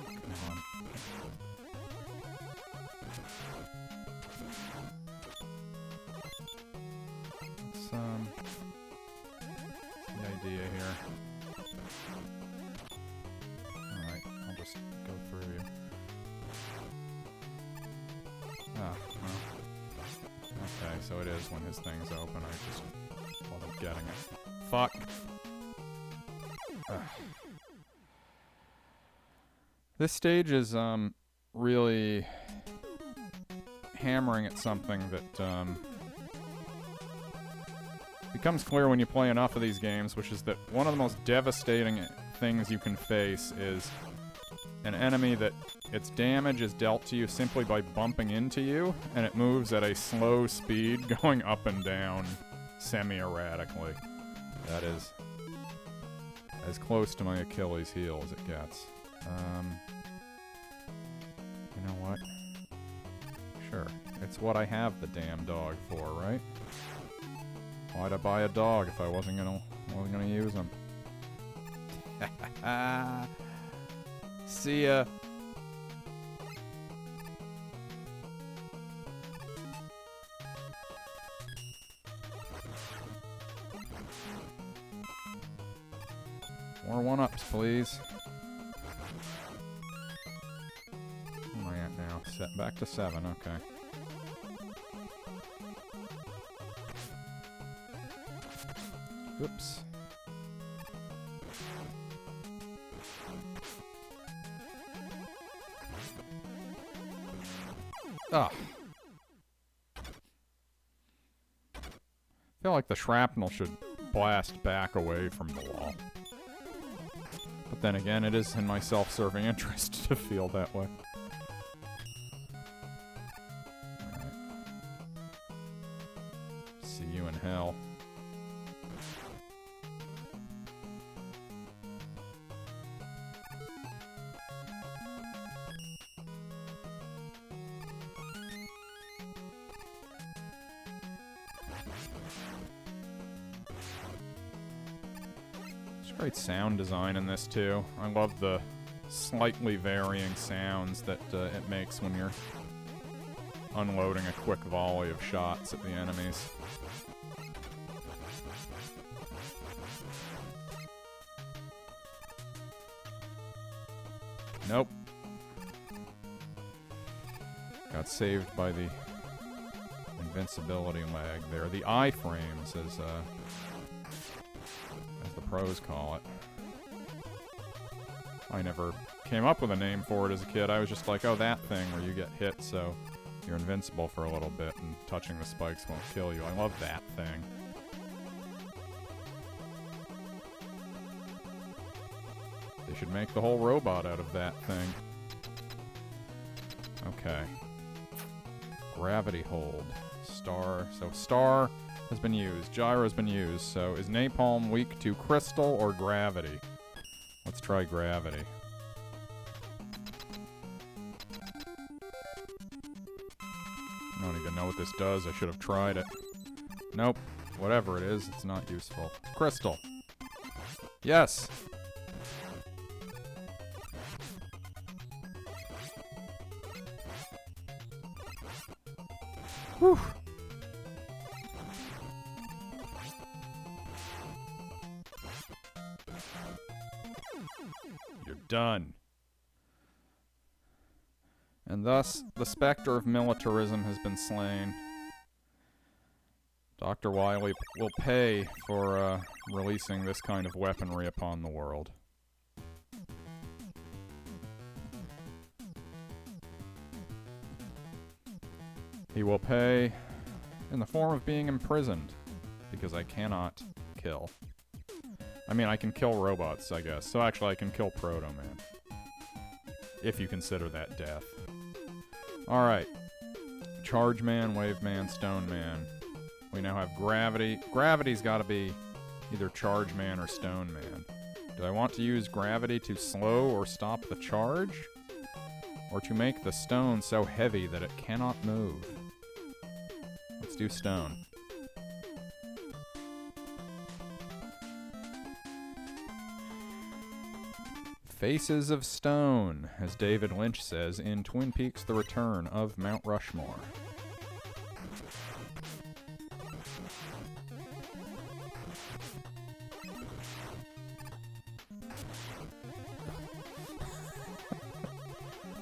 Come on. What's the idea here? Alright, I'll just go through you. Ah, well. Okay, so it is when his thing's open. I just wasn't getting it. Fuck. Ugh. This stage is really hammering at something that becomes clear when you play enough of these games, which is that one of the most devastating things you can face is an enemy that its damage is dealt to you simply by bumping into you, and it moves at a slow speed, going up and down semi-erratically. That is as close to my Achilles heel as it gets. You know what? Sure. It's what I have the damn dog for, right? Why'd I buy a dog if I wasn't gonna use him? See ya. More one-ups, please. Where am I at now? Set back to 7, okay. Oops. Ah. I feel like the shrapnel should blast back away from the wall. But then again, it is in my self-serving interest to feel that way. Alright. See you in hell. Great sound design in this too. I love the slightly varying sounds that it makes when you're unloading a quick volley of shots at the enemies. Nope. Got saved by the invincibility lag there. The iframes as the pros call it. I never came up with a name for it as a kid. I was just like, oh, that thing where you get hit so you're invincible for a little bit and touching the spikes won't kill you. I love that thing. They should make the whole robot out of that thing. Okay. Gravity hold. Star. So star has been used. Gyro's been used. So is napalm weak to crystal or gravity? Let's try gravity. I don't even know what this does. I should have tried it. Nope. Whatever it is, it's not useful. Crystal. Yes! Whew. You're done. And thus, the specter of militarism has been slain. Dr. Wily will pay for releasing this kind of weaponry upon the world. He will pay in the form of being imprisoned, because I cannot kill. I mean, I can kill robots, I guess. So actually, I can kill Proto Man. If you consider that death. Alright. Charge Man, Wave Man, Stone Man. We now have Gravity. Gravity's gotta be either Charge Man or Stone Man. Do I want to use Gravity to slow or stop the charge? Or to make the stone so heavy that it cannot move? Let's do Stone. Faces of Stone, as David Lynch says in Twin Peaks: The Return of Mount Rushmore.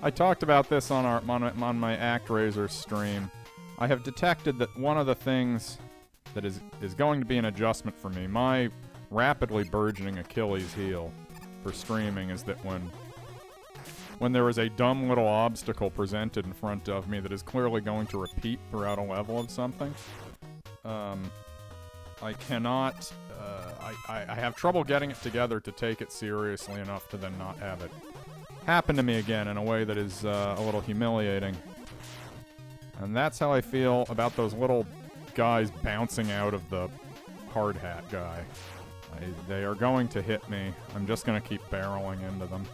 I talked about this on my ActRaiser stream. I have detected that one of the things that is going to be an adjustment for me, my rapidly burgeoning Achilles heel for streaming, is that when there is a dumb little obstacle presented in front of me that is clearly going to repeat throughout a level of something, I cannot, I have trouble getting it together to take it seriously enough to then not have it happen to me again in a way that is a little humiliating. And that's how I feel about those little guys bouncing out of the hard hat guy. They are going to hit me. I'm just going to keep barreling into them.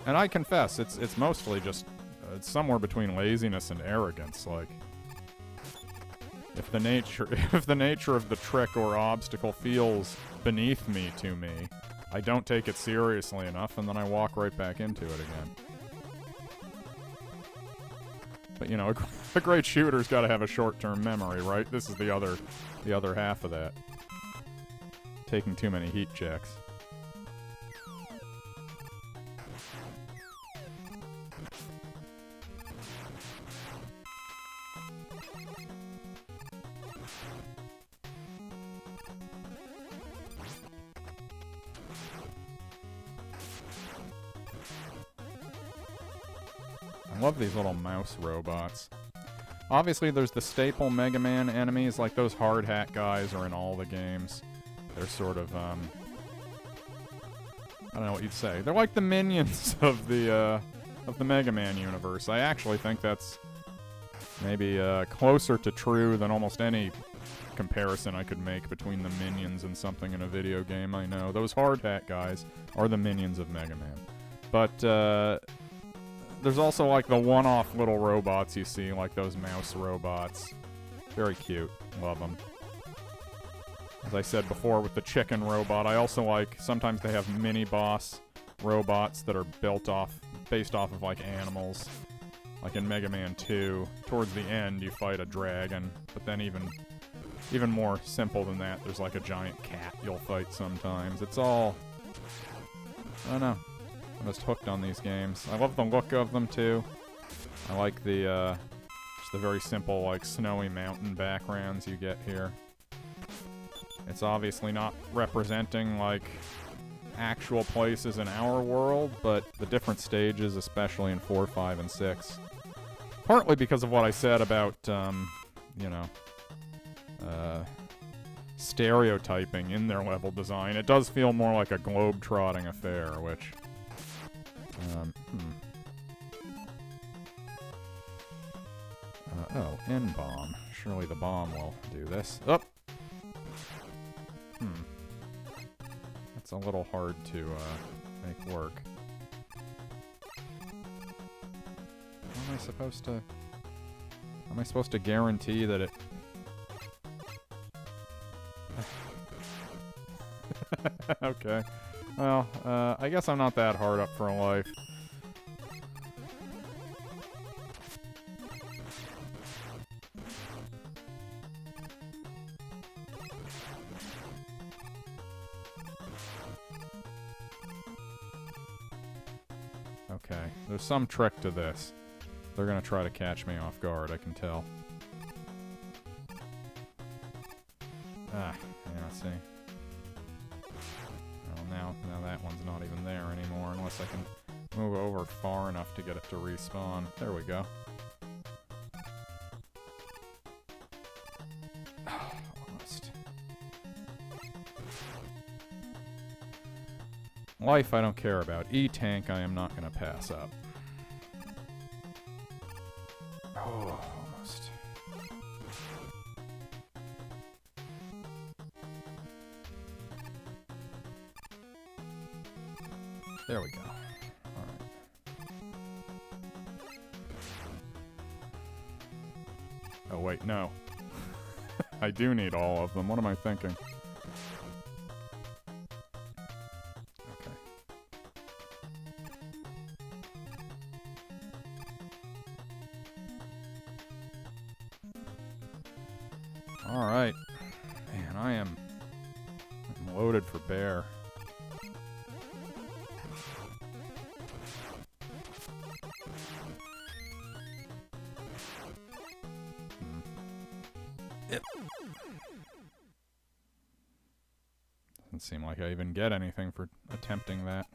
And I confess, it's mostly just it's somewhere between laziness and arrogance. Like, if the nature of the trick or obstacle feels beneath me to me, I don't take it seriously enough, and then I walk right back into it again. But you know, a great shooter's got to have a short-term memory, right? This is the other half of that. Taking too many heat checks. I love these little mouse robots. Obviously, there's the staple Mega Man enemies, like those hard hat guys are in all the games. They're sort of, I don't know what you'd say. They're like the minions of the Mega Man universe. I actually think that's maybe closer to true than almost any comparison I could make between the minions and something in a video game I know. Those hard hat guys are the minions of Mega Man. But, there's also, like, the one-off little robots you see, like those mouse robots. Very cute. Love them. As I said before with the chicken robot, I also like, sometimes they have mini-boss robots that are based off of, like, animals. Like in Mega Man 2, towards the end, you fight a dragon, but then even more simple than that, there's, like, a giant cat you'll fight sometimes. It's all... I don't know. I'm just hooked on these games. I love the look of them, too. I like the, just the very simple, like, snowy mountain backgrounds you get here. It's obviously not representing, like, actual places in our world, but the different stages, especially in 4, 5, and 6. Partly because of what I said about, you know, stereotyping in their level design. It does feel more like a globe-trotting affair, which... oh, N-bomb. Surely the bomb will do this. Oh! That's a little hard to, make work. How am I supposed to guarantee that it... Okay. Well, I guess I'm not that hard up for life. Okay, there's some trick to this. They're gonna try to catch me off guard, I can tell. Ah, yeah, see. Well, now that one's not even there anymore, unless I can move over far enough to get it to respawn. There we go. Almost. Life I don't care about. E-tank I am not gonna pass up. Oh, almost. There we go. Alright. Oh, wait, no. I do need all of them. What am I thinking? Okay. Alright. Man, I'm loaded for bear. Doesn't seem like I even get anything for attempting that.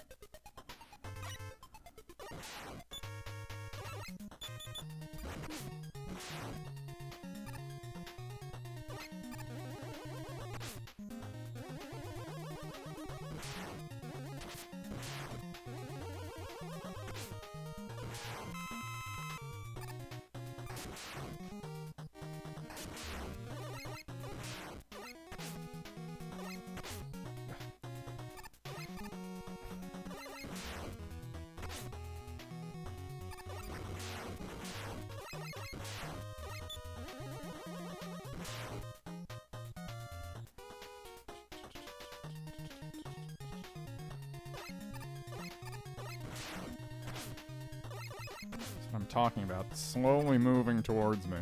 I'm talking about, slowly moving towards me.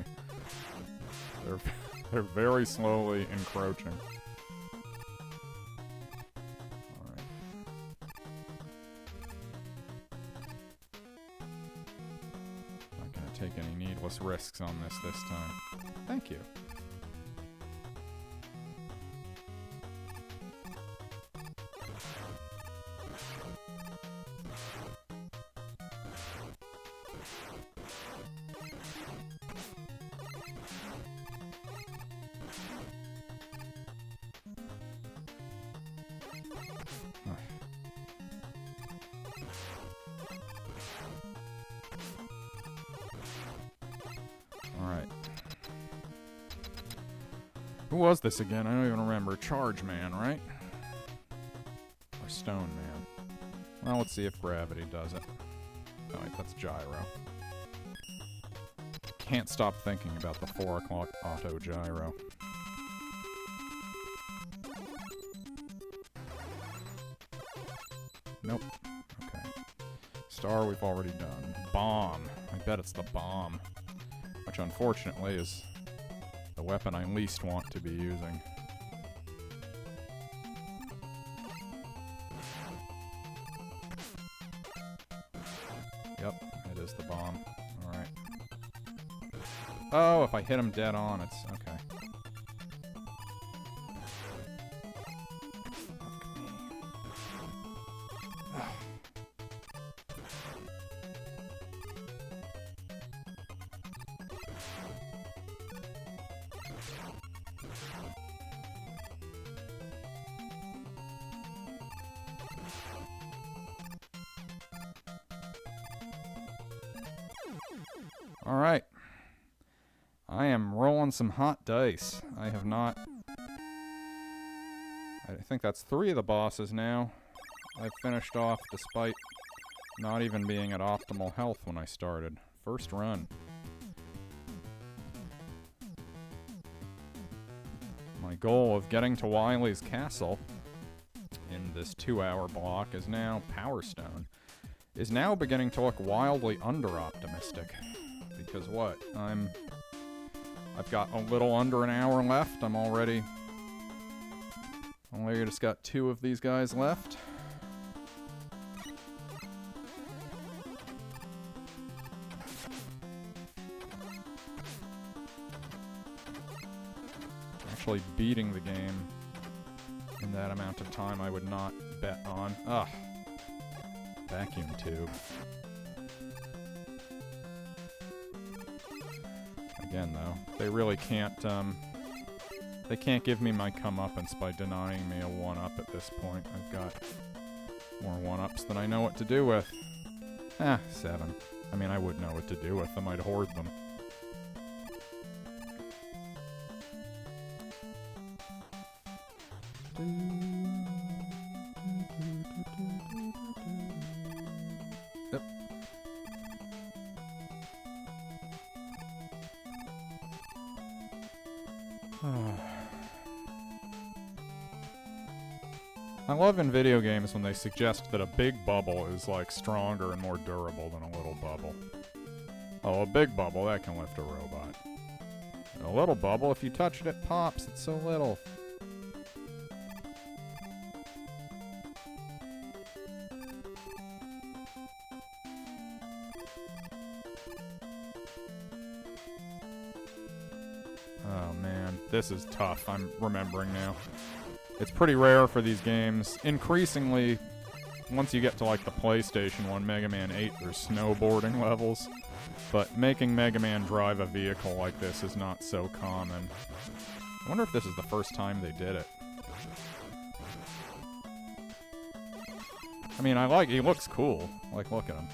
They're very slowly encroaching. Alright. Not gonna take any needless risks on this time. Thank you. Alright. Who was this again? I don't even remember. Charge Man, right? Or Stone Man. Well, let's see if gravity does it. Oh, wait, that's gyro. Can't stop thinking about the 4 o'clock auto gyro. Nope. Okay. Star we've already done. Bomb. I bet it's the bomb. Which unfortunately is the weapon I least want to be using. Yep, it is the bomb. Alright. Oh, if I hit him dead on, it's okay. Alright. I am rolling some hot dice. I have not... I think that's 3 of the bosses now. I've finished off despite not even being at optimal health when I started. First run. My goal of getting to Wily's castle in this 2-hour block is now Power Stone. Is now beginning to look wildly under-optimistic. Because what? I've got a little under an hour left. I'm already just got 2 of these guys left. actually beating the game in that amount of time, I would not bet on. Ugh. Vacuum tube. Again, though, they really can't, they can't give me my comeuppance by denying me a 1-up at this point. I've got more 1-ups than I know what to do with. 7. I mean, I would know what to do with them. I'd hoard them. Yep. I love in video games when they suggest that a big bubble is like stronger and more durable than a little bubble. Oh, a big bubble, that can lift a robot. A little bubble, if you touch it, it pops. It's so little. Oh man, this is tough. I'm remembering now. It's pretty rare for these games. Increasingly, once you get to like the PlayStation 1, Mega Man 8, there's snowboarding levels. But making Mega Man drive a vehicle like this is not so common. I wonder if this is the first time they did it. I mean, he looks cool. Like, look at him.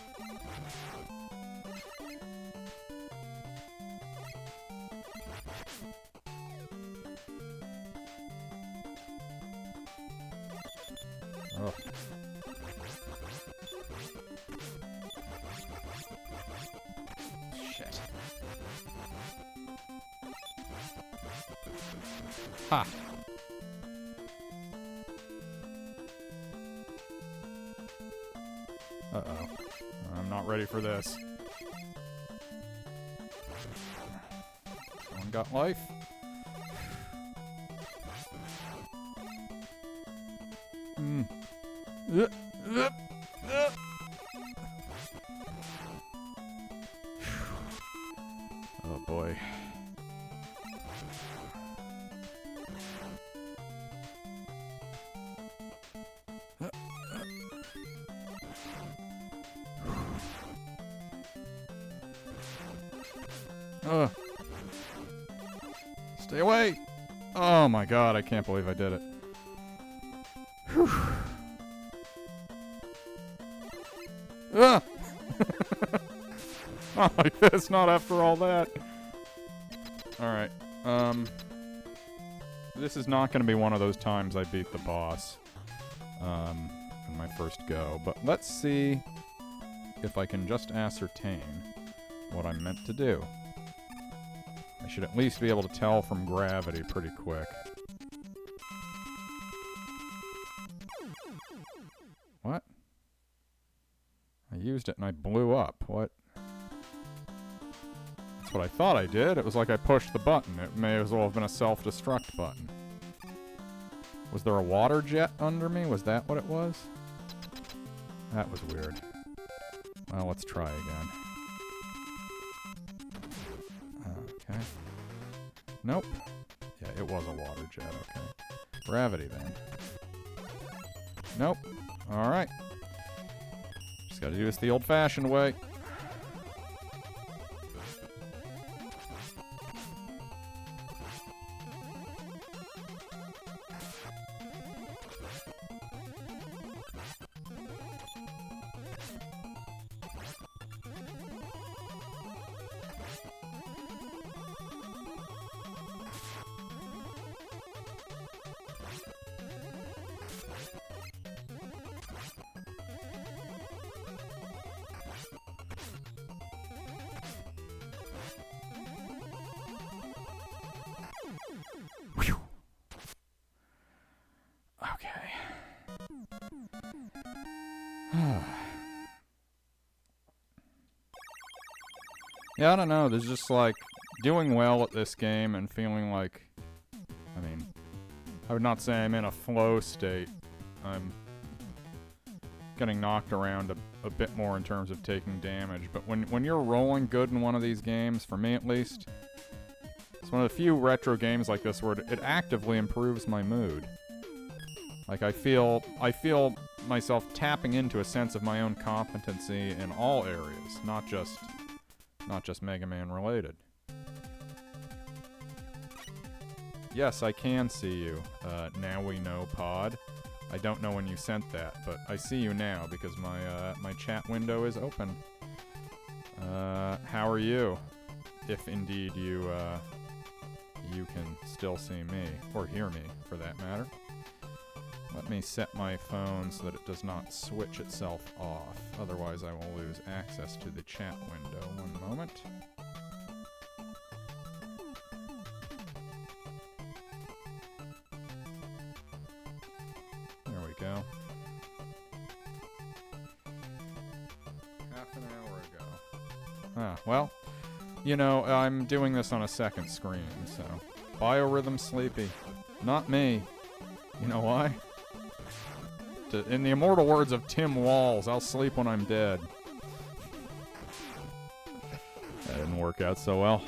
Ugh. Shit. Ha! Uh-oh. I'm not ready for this. Someone got life? Oh boy. Stay away! Oh my god, I can't believe I did it. Whew. Not like this, not after all that. Alright, this is not gonna be one of those times I beat the boss, in my first go, but let's see if I can just ascertain what I'm meant to do. I should at least be able to tell from gravity pretty quick. What? I used it and I blew up. What? That's what I thought I did. It was like I pushed the button. It may as well have been a self-destruct button. Was there a water jet under me? Was that what it was? That was weird. Well, let's try again. Okay. Nope. Yeah, it was a water jet, okay. Gravity, then. Nope. Alright. Just gotta do this the old-fashioned way. Yeah, I don't know. There's just like doing well at this game and feeling like, I mean, I would not say I'm in a flow state. I'm getting knocked around a bit more in terms of taking damage. But when you're rolling good in one of these games, for me at least, It's one of the few retro games like this where it actively improves my mood. Like, I feel myself tapping into a sense of my own competency in all areas, not just Mega Man related. Yes, I can see you. Now we know, Pod. I don't know when you sent that, but I see you now because my chat window is open. How are you? If indeed you can still see me, or hear me, for that matter. Let me set my phone so that it does not switch itself off. Otherwise, I will lose access to the chat window. One moment. There we go. Half an hour ago. Ah, well, you know, I'm doing this on a second screen, so... Biorhythm sleepy. Not me. You know why? In the immortal words of Tim Walls, I'll sleep when I'm dead. That didn't work out so well.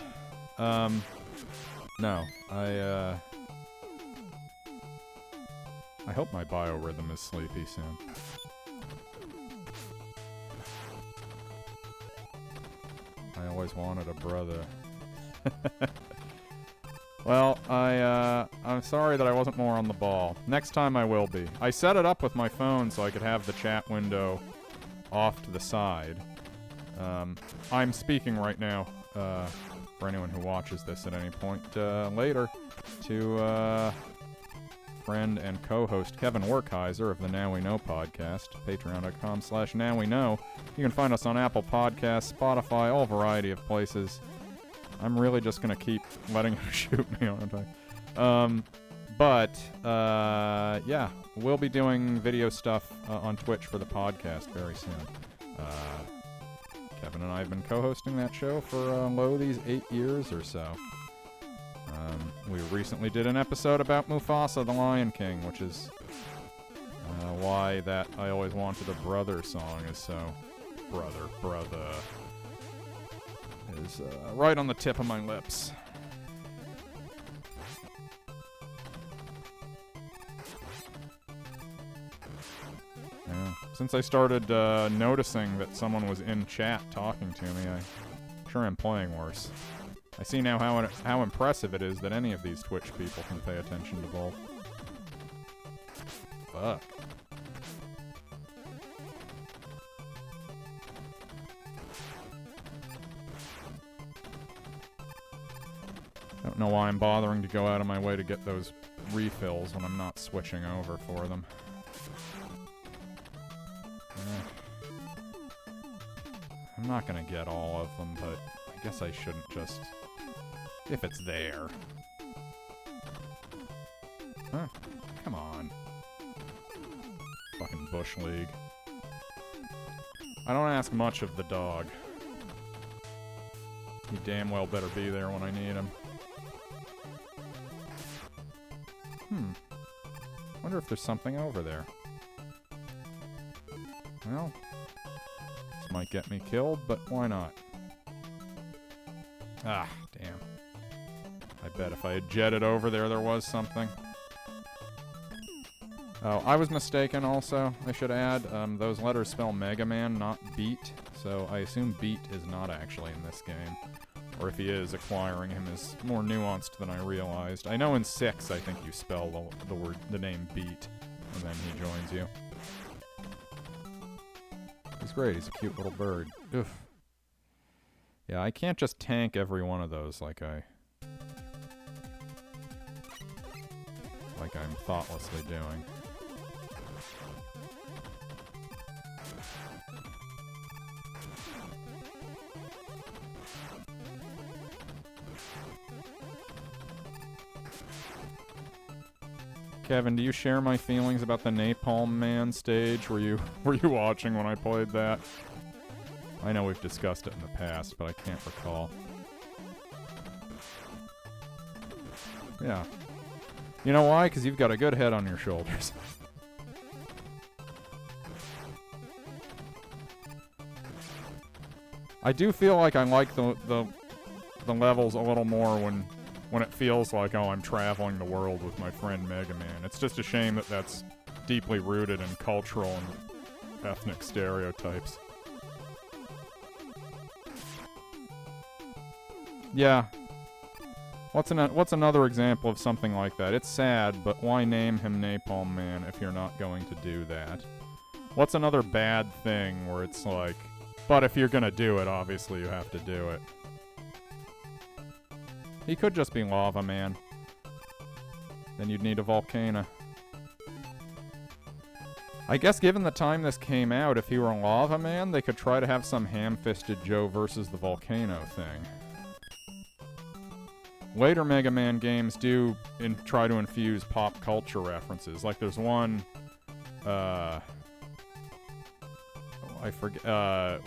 No, I hope my biorhythm is sleepy soon. I always wanted a brother. Well, I'm sorry that I wasn't more on the ball. Next time I will be. I set it up with my phone so I could have the chat window off to the side. I'm speaking right now, for anyone who watches this at any point later, to friend and co-host Kevin Werkheiser of the Now We Know podcast, patreon.com/NowWeKnow. You can find us on Apple Podcasts, Spotify, all variety of places. I'm really just going to keep letting him shoot me, aren't I? Yeah, we'll be doing video stuff on Twitch for the podcast very soon. Kevin and I have been co-hosting that show for these 8 years or so. We recently did an episode about Mufasa the Lion King, which is why that I Always Wanted a Brother song is so... Brother... is right on the tip of my lips. Yeah. Since I started noticing that someone was in chat talking to me, I sure am playing worse. I see now how impressive it is that any of these Twitch people can pay attention to both. Fuck. I don't know why I'm bothering to go out of my way to get those refills when I'm not switching over for them. I'm not gonna get all of them, but I guess I shouldn't just... if it's there. Huh? Come on. Fucking Bush League. I don't ask much of the dog. He damn well better be there when I need him. Wonder if there's something over there. Well, this might get me killed, but why not? Ah, damn. I bet if I had jetted over there, there was something. Oh, I was mistaken also, I should add. Those letters spell Mega Man, not Beat, so I assume Beat is not actually in this game. Or if he is, acquiring him is more nuanced than I realized. I know in 6, I think you spell the name Beat, and then he joins you. He's great, he's a cute little bird. Oof. Yeah, I can't just tank every one of those like I'm thoughtlessly doing. Kevin, do you share my feelings about the Napalm Man stage? Were you watching when I played that? I know we've discussed it in the past, but I can't recall. Yeah. You know why? Because you've got a good head on your shoulders. I do feel like I like the levels a little more when feels like, oh, I'm traveling the world with my friend Mega Man. It's just a shame that that's deeply rooted in cultural and ethnic stereotypes. Yeah. What's another example of something like that? It's sad, but why name him Napalm Man if you're not going to do that? What's another bad thing where it's like, but if you're gonna do it, obviously you have to do it. He could just be Lava Man. Then you'd need a volcano. I guess given the time this came out, if he were a Lava Man, they could try to have some ham-fisted Joe versus the volcano thing. Later Mega Man games do try to infuse pop culture references. Like there's one, I forget,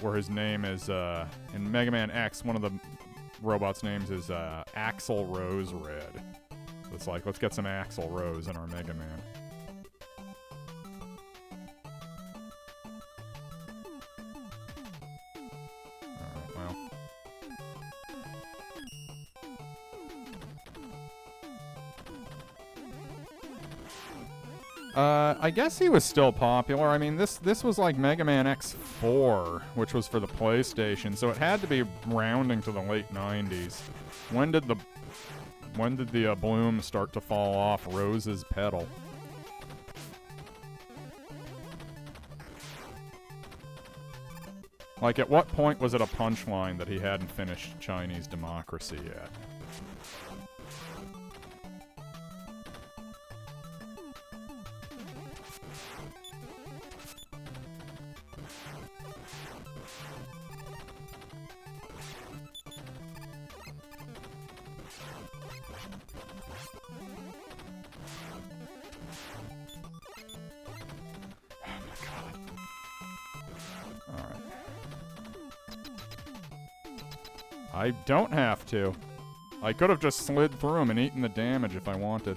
where his name is, in Mega Man X, one of the robot's names is Axl Rose Red. So it's like, let's get some Axl Rose in our Mega Man. Alright, well. I guess he was still popular. I mean, this was like Mega Man X4, which was for the PlayStation, so it had to be rounding to the late 90s. When did the bloom start to fall off Rose's petal? Like, at what point was it a punchline that he hadn't finished Chinese Democracy yet? I don't have to. I could have just slid through him and eaten the damage if I wanted.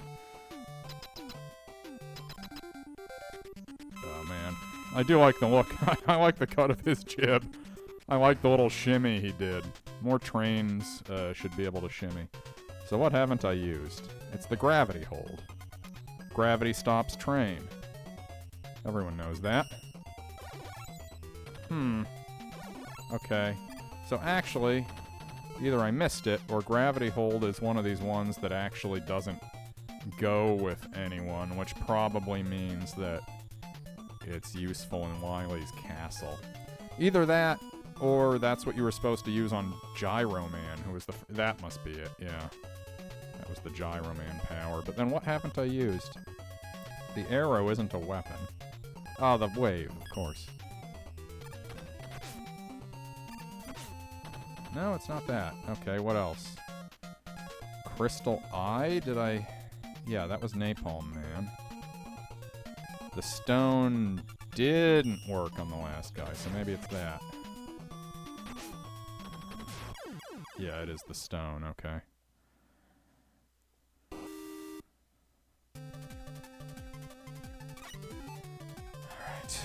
Oh, man. I do like the look. I like the cut of his jib. I like the little shimmy he did. More trains should be able to shimmy. So what haven't I used? It's the gravity hold. Gravity stops train. Everyone knows that. Okay. So actually, either I missed it, or gravity hold is one of these ones that actually doesn't go with anyone, which probably means that it's useful in Wily's castle. Either that, or that's what you were supposed to use on Gyro Man, who was the... that must be it, yeah. That was the Gyro Man power. But then what haven't I used? The arrow isn't a weapon. Oh, the wave, of course. No, it's not that. Okay, what else? Crystal Eye? Did I... yeah, that was Napalm Man. The stone didn't work on the last guy, so maybe it's that. Yeah, it is the stone, okay. Alright.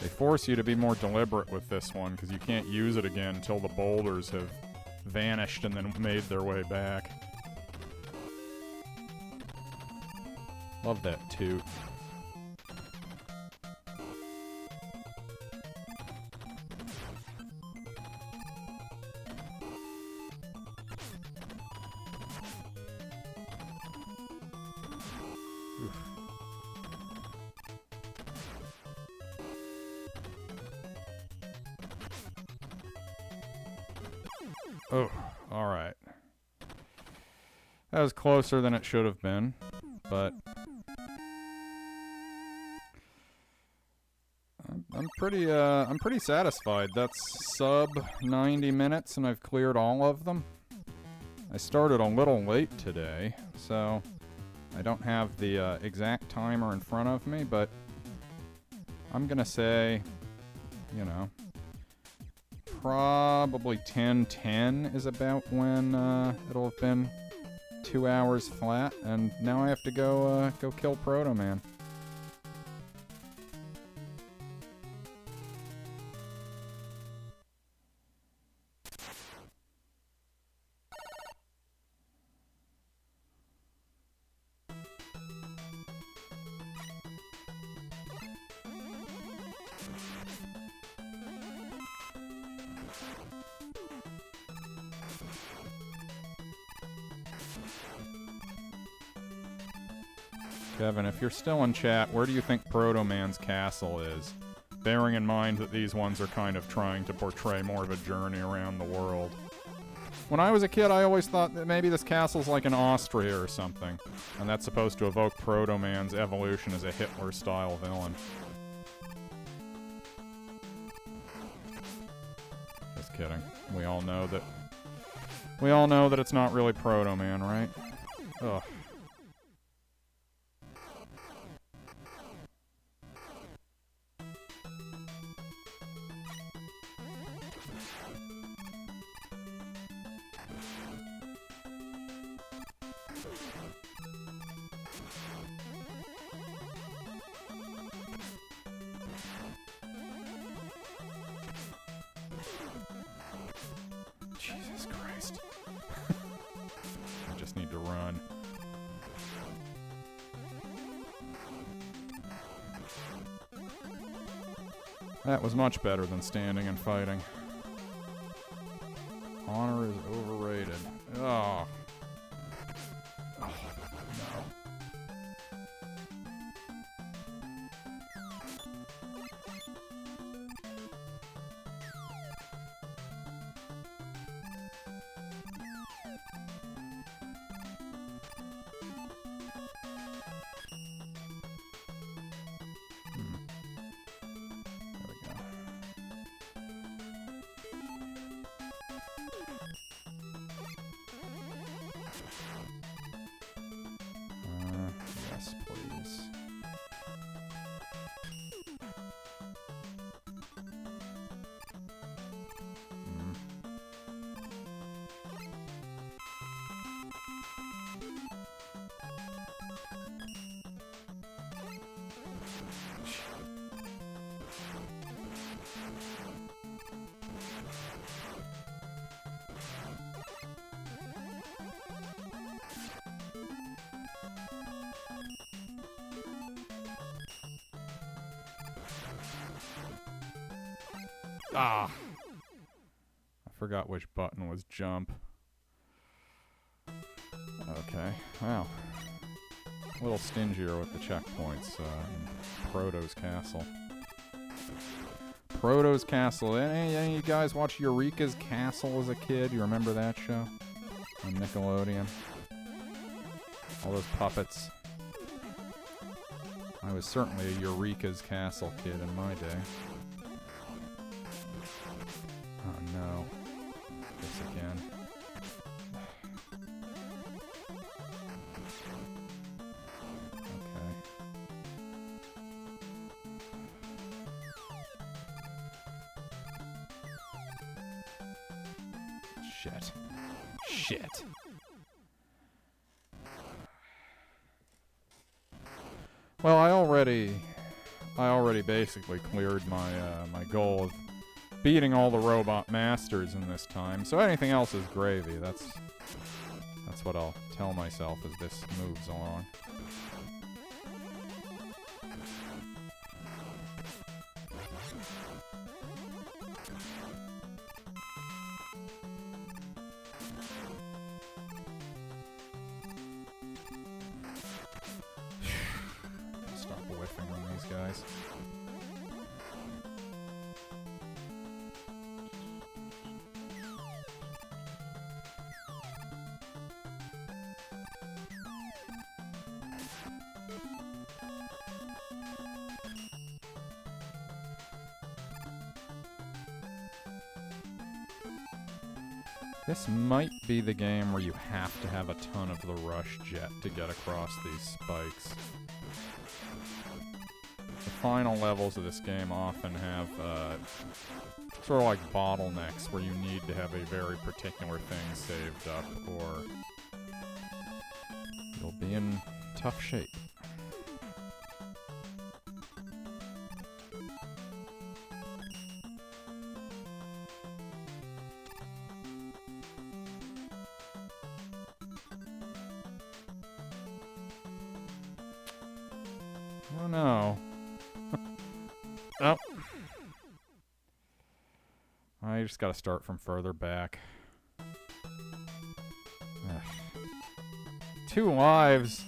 They force you to be more deliberate with this one, because you can't use it again until the boulders have vanished and then made their way back. Love that toot. Oh, alright. That was closer than it should have been, but I'm pretty satisfied. That's sub 90 minutes and I've cleared all of them. I started a little late today, so I don't have the exact timer in front of me, but I'm gonna say, you know, probably 10:10 is about when it'll have been 2 hours flat, and now I have to go kill Proto Man. Kevin, if you're still in chat, where do you think Proto Man's castle is? Bearing in mind that these ones are kind of trying to portray more of a journey around the world. When I was a kid, I always thought that maybe this castle's like in Austria or something, and that's supposed to evoke Proto Man's evolution as a Hitler-style villain. Just kidding. We all know that it's not really Proto Man, right? Ugh. Jesus Christ. I just need to run. That was much better than standing and fighting. Honor is overrated. Oh. Oh, no. Yes, please. Ah! I forgot which button was jump. Okay, wow. A little stingier with the checkpoints in Proto's Castle. Proto's Castle. Any of you guys watch Eureka's Castle as a kid? You remember that show? On Nickelodeon? All those puppets. I was certainly a Eureka's Castle kid in my day. Oh no. This again. Okay. Shit. Shit. Well, I already basically cleared my my goal of beating all the robot masters in this time, so anything else is gravy. That's what I'll tell myself as this moves along. Stop whiffing on these guys. This might be the game where you have to have a ton of the rush jet to get across these spikes. The final levels of this game often have sort of like bottlenecks where you need to have a very particular thing saved up, or you'll be in tough shape. Oh no. Oh. I just gotta start from further back. Ugh. 2 lives.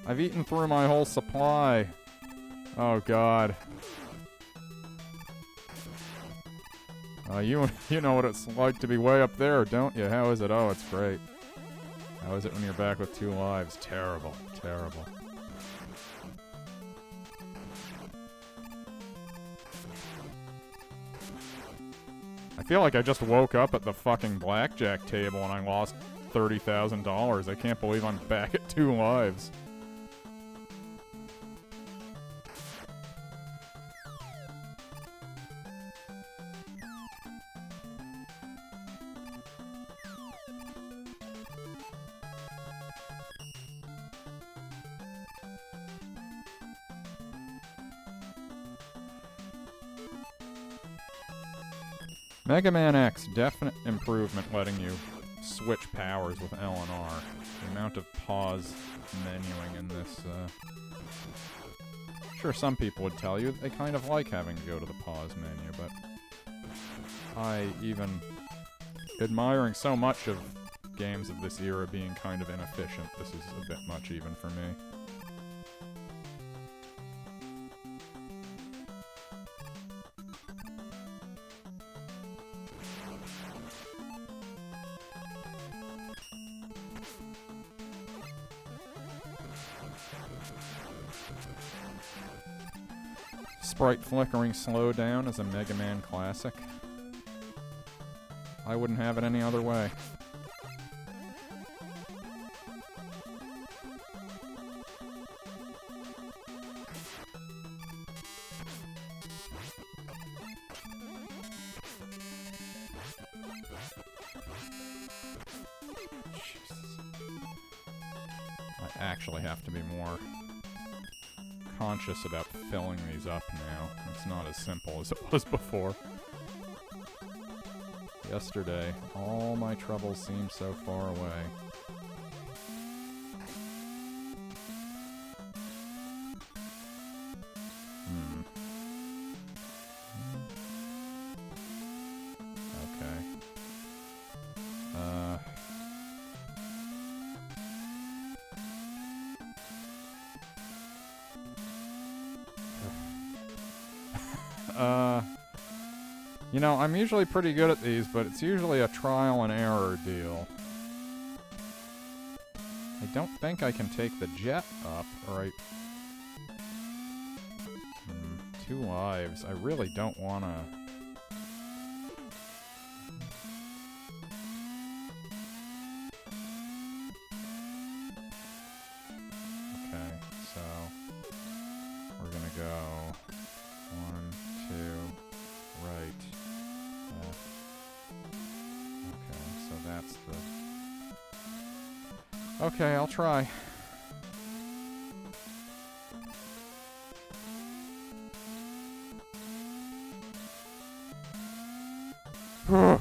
I've eaten through my whole supply. Oh god. You know what it's like to be way up there, don't you? How is it? Oh, it's great. How is it when you're back with 2 lives? Terrible. Terrible. I feel like I just woke up at the fucking blackjack table and I lost $30,000. I can't believe I'm back at 2 lives. Mega Man X, definite improvement letting you switch powers with L and R. The amount of pause menuing in this, sure, some people would tell you they kind of like having to go to the pause menu, but I, even admiring so much of games of this era being kind of inefficient, this is a bit much even for me. Sprite flickering slowdown is a Mega Man classic. I wouldn't have it any other way. Jesus. I actually have to be more conscious about filling these up now. It's not as simple as it was before. Yesterday, all my troubles seemed so far away. Okay. You know, I'm usually pretty good at these, but it's usually a trial and error deal. I don't think I can take the jet up, or I... 2 lives. I really don't want to... Okay, so... we're gonna go... 1, 2... right. Okay, so that's the... Okay, I'll try. Oh.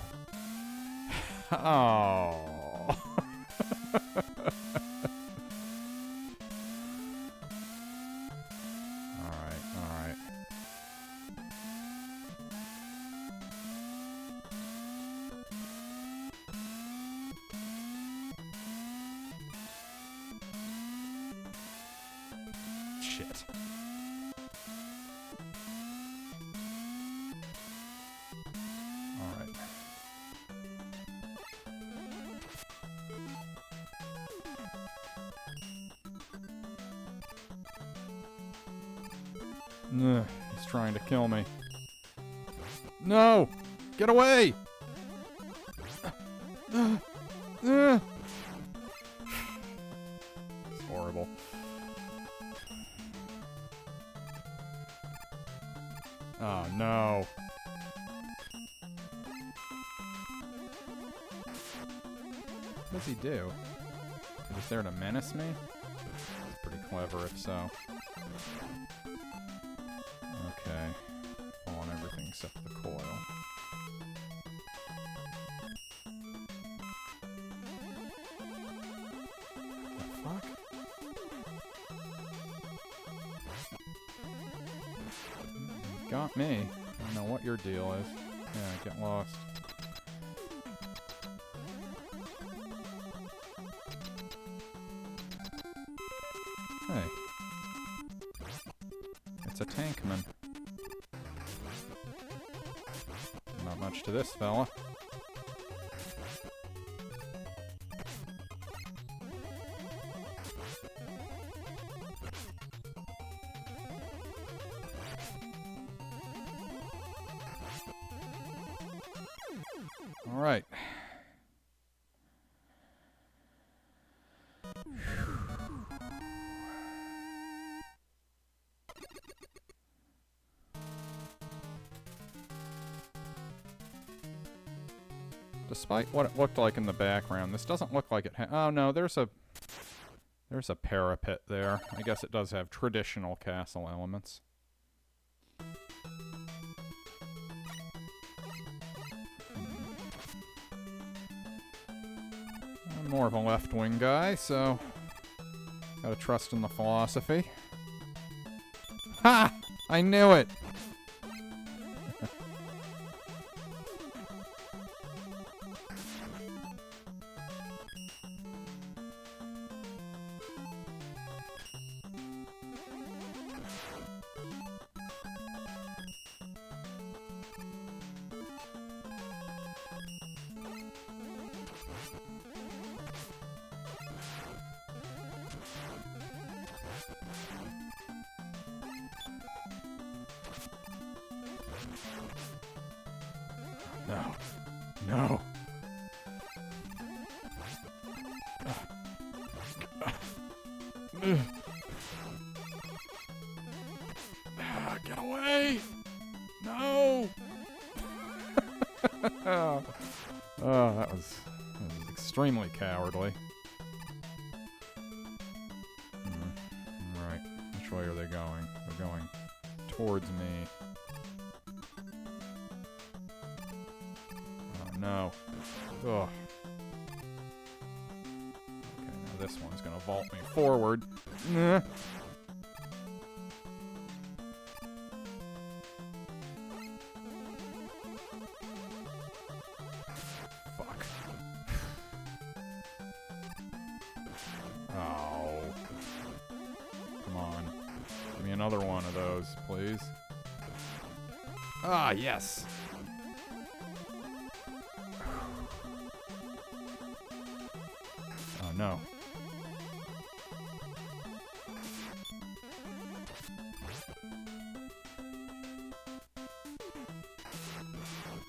Alright. Shit. Alright. He's trying to kill me. No! Get away! It's horrible. Oh no. What does he do? Is there to menace me? That's pretty clever if so. Okay. Fall on everything except the coil. The fuck? Got me. I don't know what your deal is. Yeah, get lost. Hey. It's a tankman. Not much to this fella. All right. Despite what it looked like in the background, this doesn't look like it oh no, there's a parapet there. I guess it does have traditional castle elements. I'm more of a left-wing guy, so gotta trust in the philosophy. Ha! I knew it! No. No. Get away! No! Oh, that was extremely cowardly. Right. Which way are they going? They're going towards me. No. Ugh. Okay, now this one's gonna vault me forward. Fuck. Oh. Come on. Give me another one of those, please. Ah, yes. No.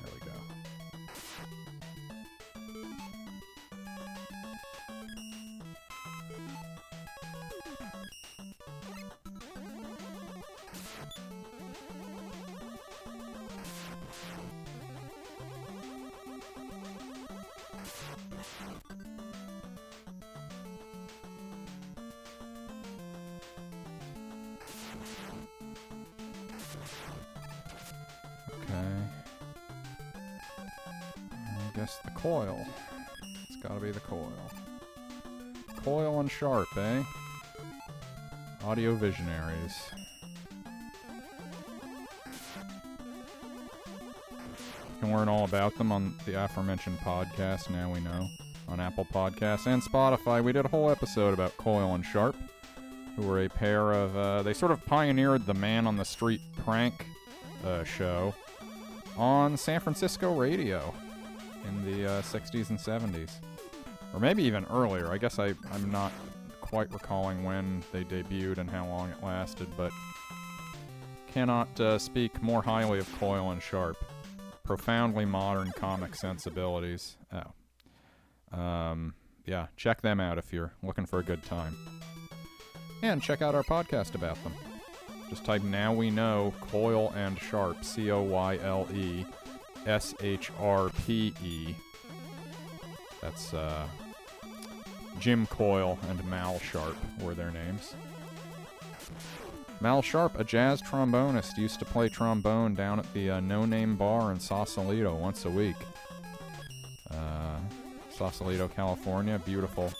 There we go. I guess the coil. It's gotta be the coil. Coil and sharp, eh? Audio visionaries. You can learn all about them on the aforementioned podcast, Now We Know, on Apple Podcasts and Spotify. We did a whole episode about Coil and Sharp, who were a pair of, they sort of pioneered the man on the street prank show on San Francisco radio in the 60s and 70s. Or maybe even earlier. I guess I'm not quite recalling when they debuted and how long it lasted, but cannot speak more highly of Coil and Sharp. Profoundly modern comic sensibilities. Yeah, check them out if you're looking for a good time. And check out our podcast about them. Just type Now We Know Coil and Sharp, CoyleShrpe. That's Jim Coyle and Mal Sharp were their names. Mal Sharp, a jazz trombonist, used to play trombone down at the No Name Bar in Sausalito once a week. Sausalito, California, beautiful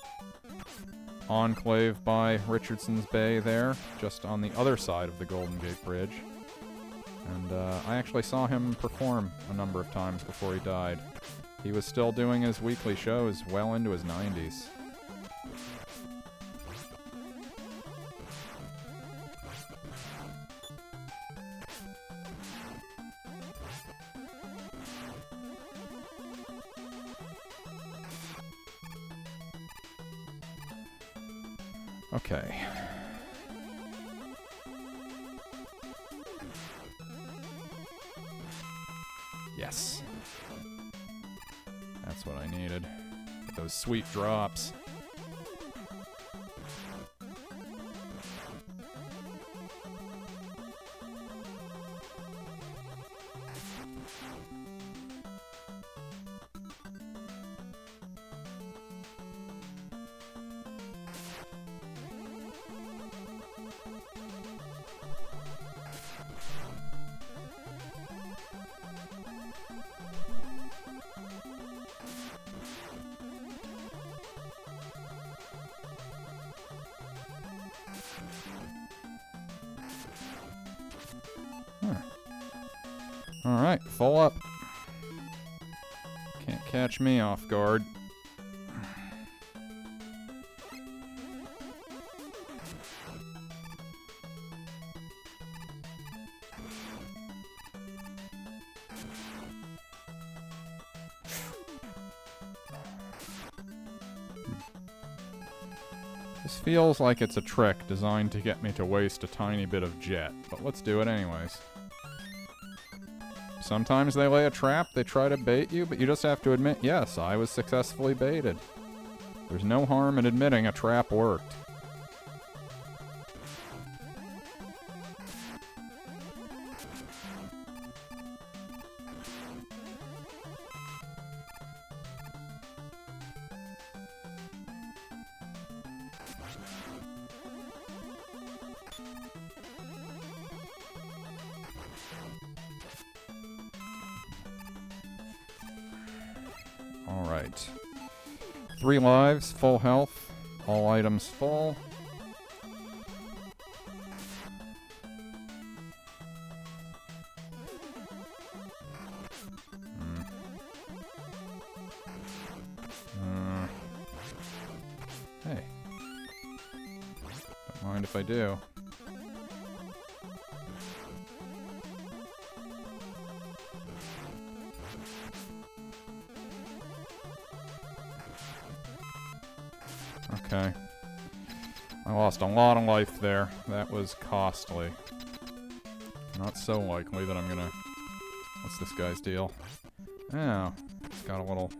enclave by Richardson's Bay there, just on the other side of the Golden Gate Bridge. And I actually saw him perform a number of times before he died. He was still doing his weekly shows well into his 90s. Okay. Yes. That's what I needed. Those sweet drops. Alright, full up. Can't catch me off guard. This feels like it's a trick designed to get me to waste a tiny bit of jet, but let's do it anyways. Sometimes they lay a trap, they try to bait you, but you just have to admit, yes, I was successfully baited. There's no harm in admitting a trap worked. Alright. 3 lives, full health, all items full. Hey. Don't mind if I do. Okay. I lost a lot of life there. That was costly. Not so likely that I'm gonna... What's this guy's deal? Oh, he's got a little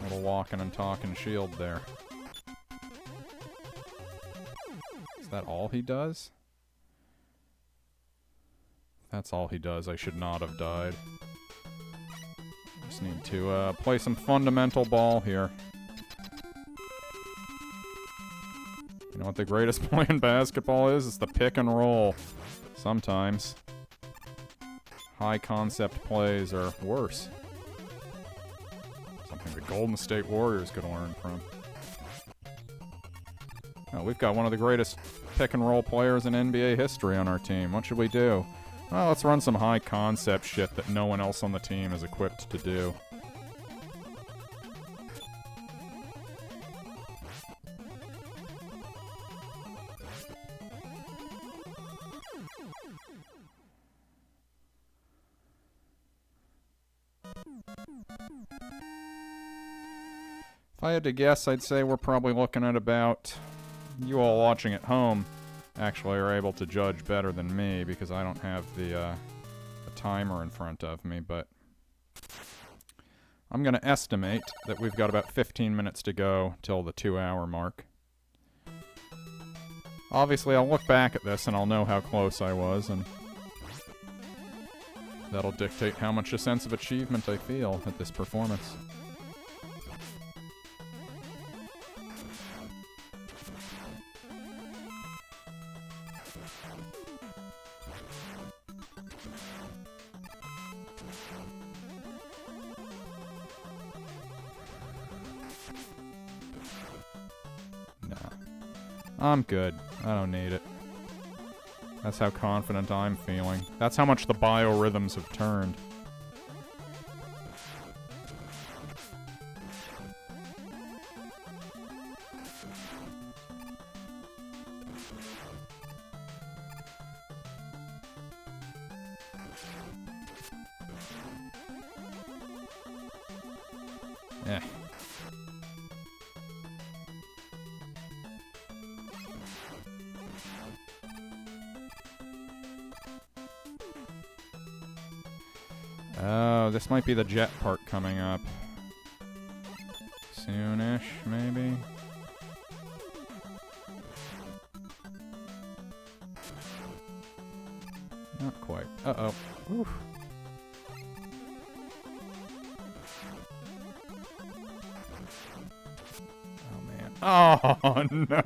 walking and talking shield there. Is that all he does? If that's all he does, I should not have died. Just need to play some fundamental ball here. You know what the greatest play in basketball is? It's the pick and roll. Sometimes. High concept plays are worse. Something the Golden State Warriors could learn from. Oh, we've got one of the greatest pick and roll players in NBA history on our team. What should we do? Well, let's run some high concept shit that no one else on the team is equipped to do. If I had to guess, I'd say we're probably looking at about... You all watching at home actually are able to judge better than me because I don't have the timer in front of me, but... I'm going to estimate that we've got about 15 minutes to go till the 2-hour mark. Obviously, I'll look back at this and I'll know how close I was, and... that'll dictate how much a sense of achievement I feel at this performance. I'm good. I don't need it. That's how confident I'm feeling. That's how much the biorhythms have turned. Eh. Oh, this might be the jet part coming up. Soonish, maybe? Not quite. Uh-oh. Oof. Oh, man. Oh, no!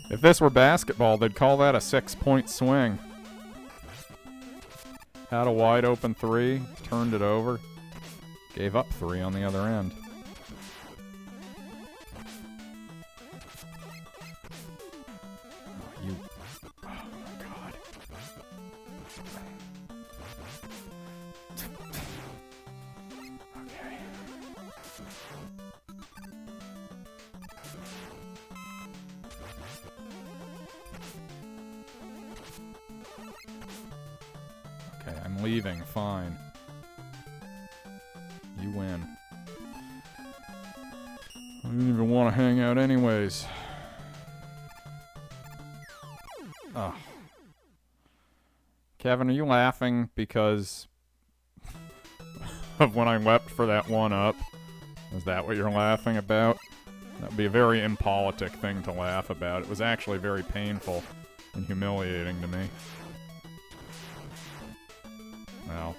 If this were basketball, they'd call that a 6-point swing. Had a wide open 3, turned it over, gave up 3 on the other end. Oh, you... Oh, my God. Okay. Okay, I'm leaving. Fine. You win. I didn't even want to hang out anyways. Oh. Kevin, are you laughing because of when I wept for that one up? Is that what you're laughing about? That would be a very impolitic thing to laugh about. It was actually very painful and humiliating to me. Well,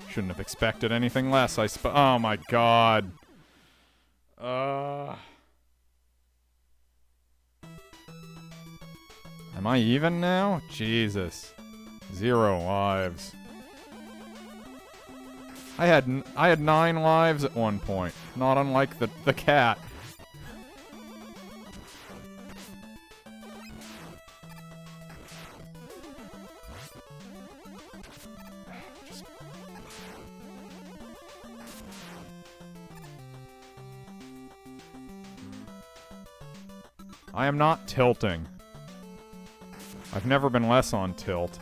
shouldn't have expected anything less, oh my God. Am I even now? Jesus. 0 lives. I had 9 lives at one point, not unlike the cat. I am not tilting. I've never been less on tilt.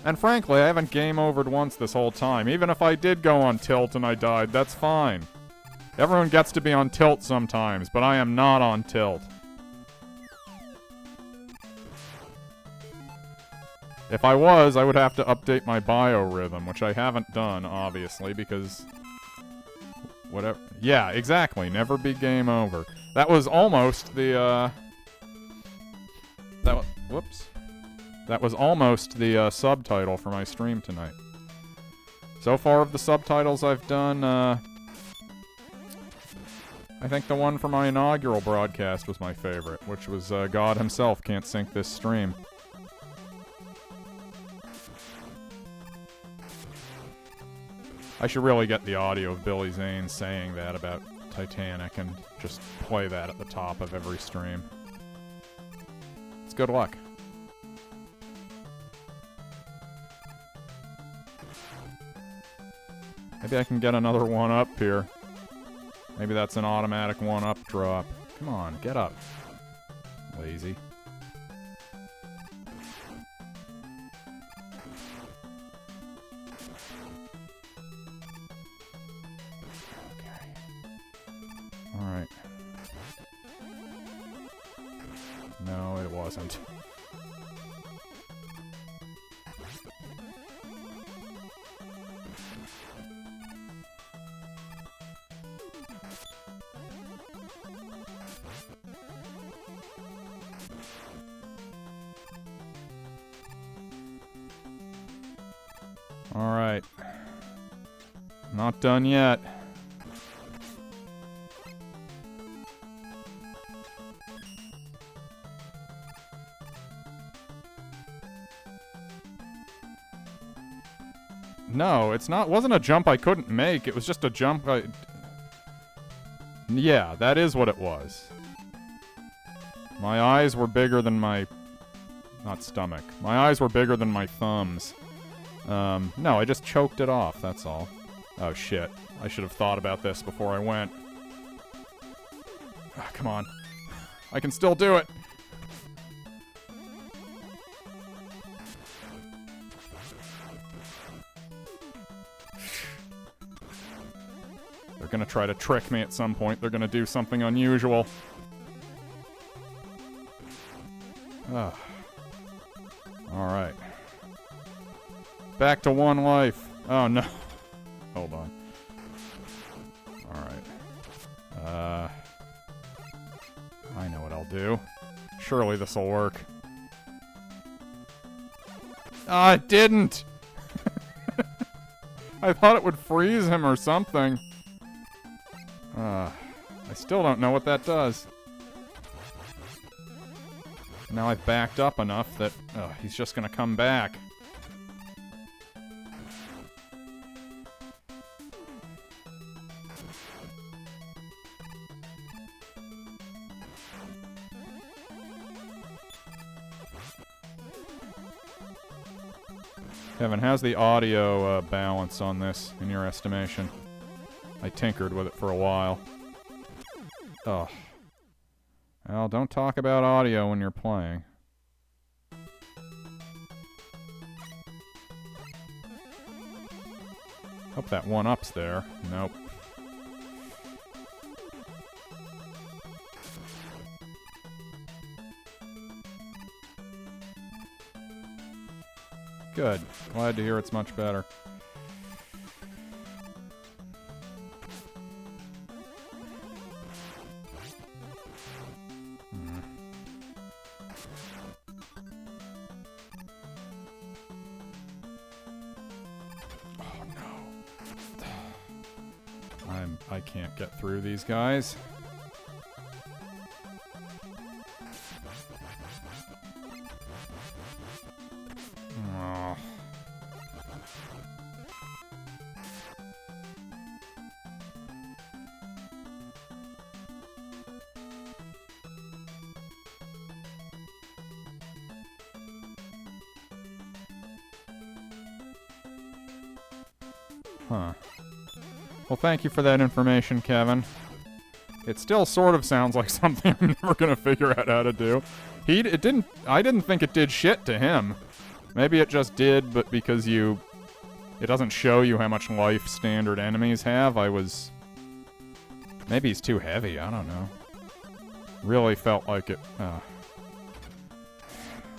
And frankly, I haven't game overed once this whole time. Even if I did go on tilt and I died, that's fine. Everyone gets to be on tilt sometimes, but I am not on tilt. If I was, I would have to update my biorhythm, which I haven't done, obviously, because... Whatever. Yeah, exactly. Never be game over. That was almost the, Whoops. That was almost the, subtitle for my stream tonight. So far of the subtitles I've done, I think the one for my inaugural broadcast was my favorite, which was, God himself can't sync this stream. I should really get the audio of Billy Zane saying that about Titanic and just play that at the top of every stream. It's good luck. Maybe I can get another 1-up here. Maybe that's an automatic 1-up drop. Come on, get up. Lazy. Alright. No, it wasn't. Alright. Not done yet. No, it's not. Wasn't a jump I couldn't make. It was just a jump Yeah, that is what it was. My eyes were bigger than my... Not stomach. My eyes were bigger than my thumbs. No, I just choked it off, that's all. Oh, shit. I should have thought about this before I went. Oh, come on. I can still do it. They're gonna try to trick me at some point. They're gonna do something unusual. Ugh. Alright. Back to one life. Oh, no. Hold on. Alright. I know what I'll do. Surely this'll work. Ah, it didn't! I thought it would freeze him or something. I still don't know what that does. Now I've backed up enough that he's just gonna come back. Kevin, how's the audio balance on this, in your estimation? I tinkered with it for a while. Oh. Well, don't talk about audio when you're playing. Hope that one-up's there. Nope. Good. Glad to hear it's much better. I can't get through these guys. Oh. Huh. Well, thank you for that information, Kevin. It still sort of sounds like something I'm never gonna figure out how to do. I didn't think it did shit to him. Maybe it just did, but because it doesn't show you how much life standard enemies have, maybe he's too heavy, I don't know. Really felt like it, well,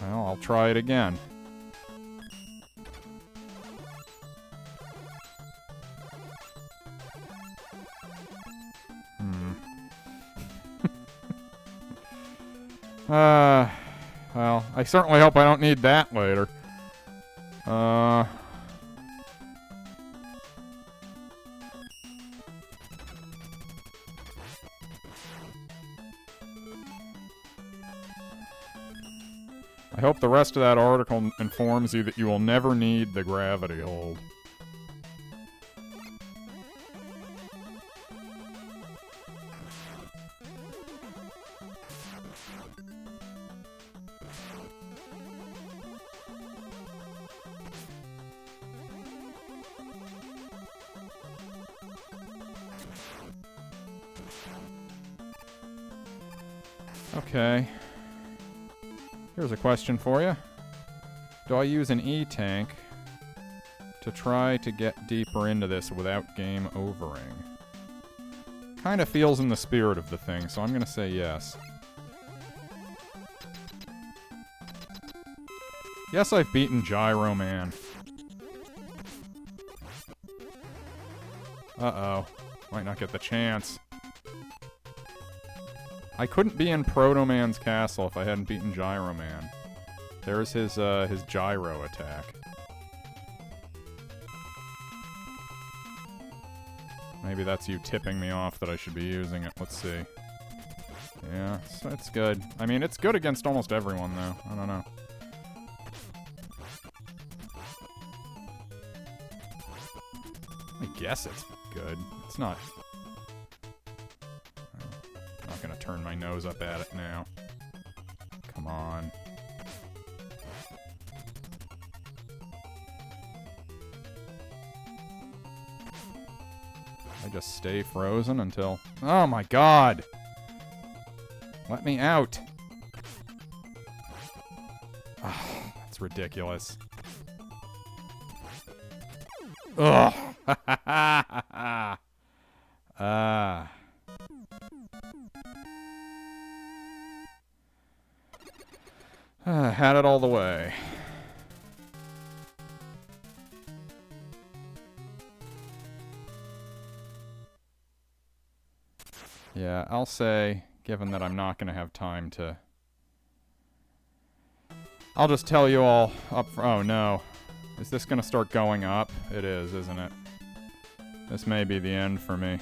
I'll try it again. Well, I certainly hope I don't need that later. I hope the rest of that article informs you that you will never need the gravity hold. Okay. Here's a question for you. Do I use an E-tank to try to get deeper into this without game overing? Kind of feels in the spirit of the thing, so I'm gonna say yes. Yes, I've beaten Gyro Man. Uh-oh. Might not get the chance. I couldn't be in Proto Man's castle if I hadn't beaten Gyro Man. There's his gyro attack. Maybe that's you tipping me off that I should be using it. Let's see. Yeah, so it's good. I mean, it's good against almost everyone, though. I don't know. guess it's good. It's not... I'm not gonna turn my nose up at it now. Come on. I just stay frozen until... Oh my god! Let me out! Oh, that's ridiculous. Ugh! Had it all the way. Yeah, I'll say, given that I'm not going to have time to... I'll just tell you all up... Oh, no. Is this going to start going up? It is, isn't it? This may be the end for me.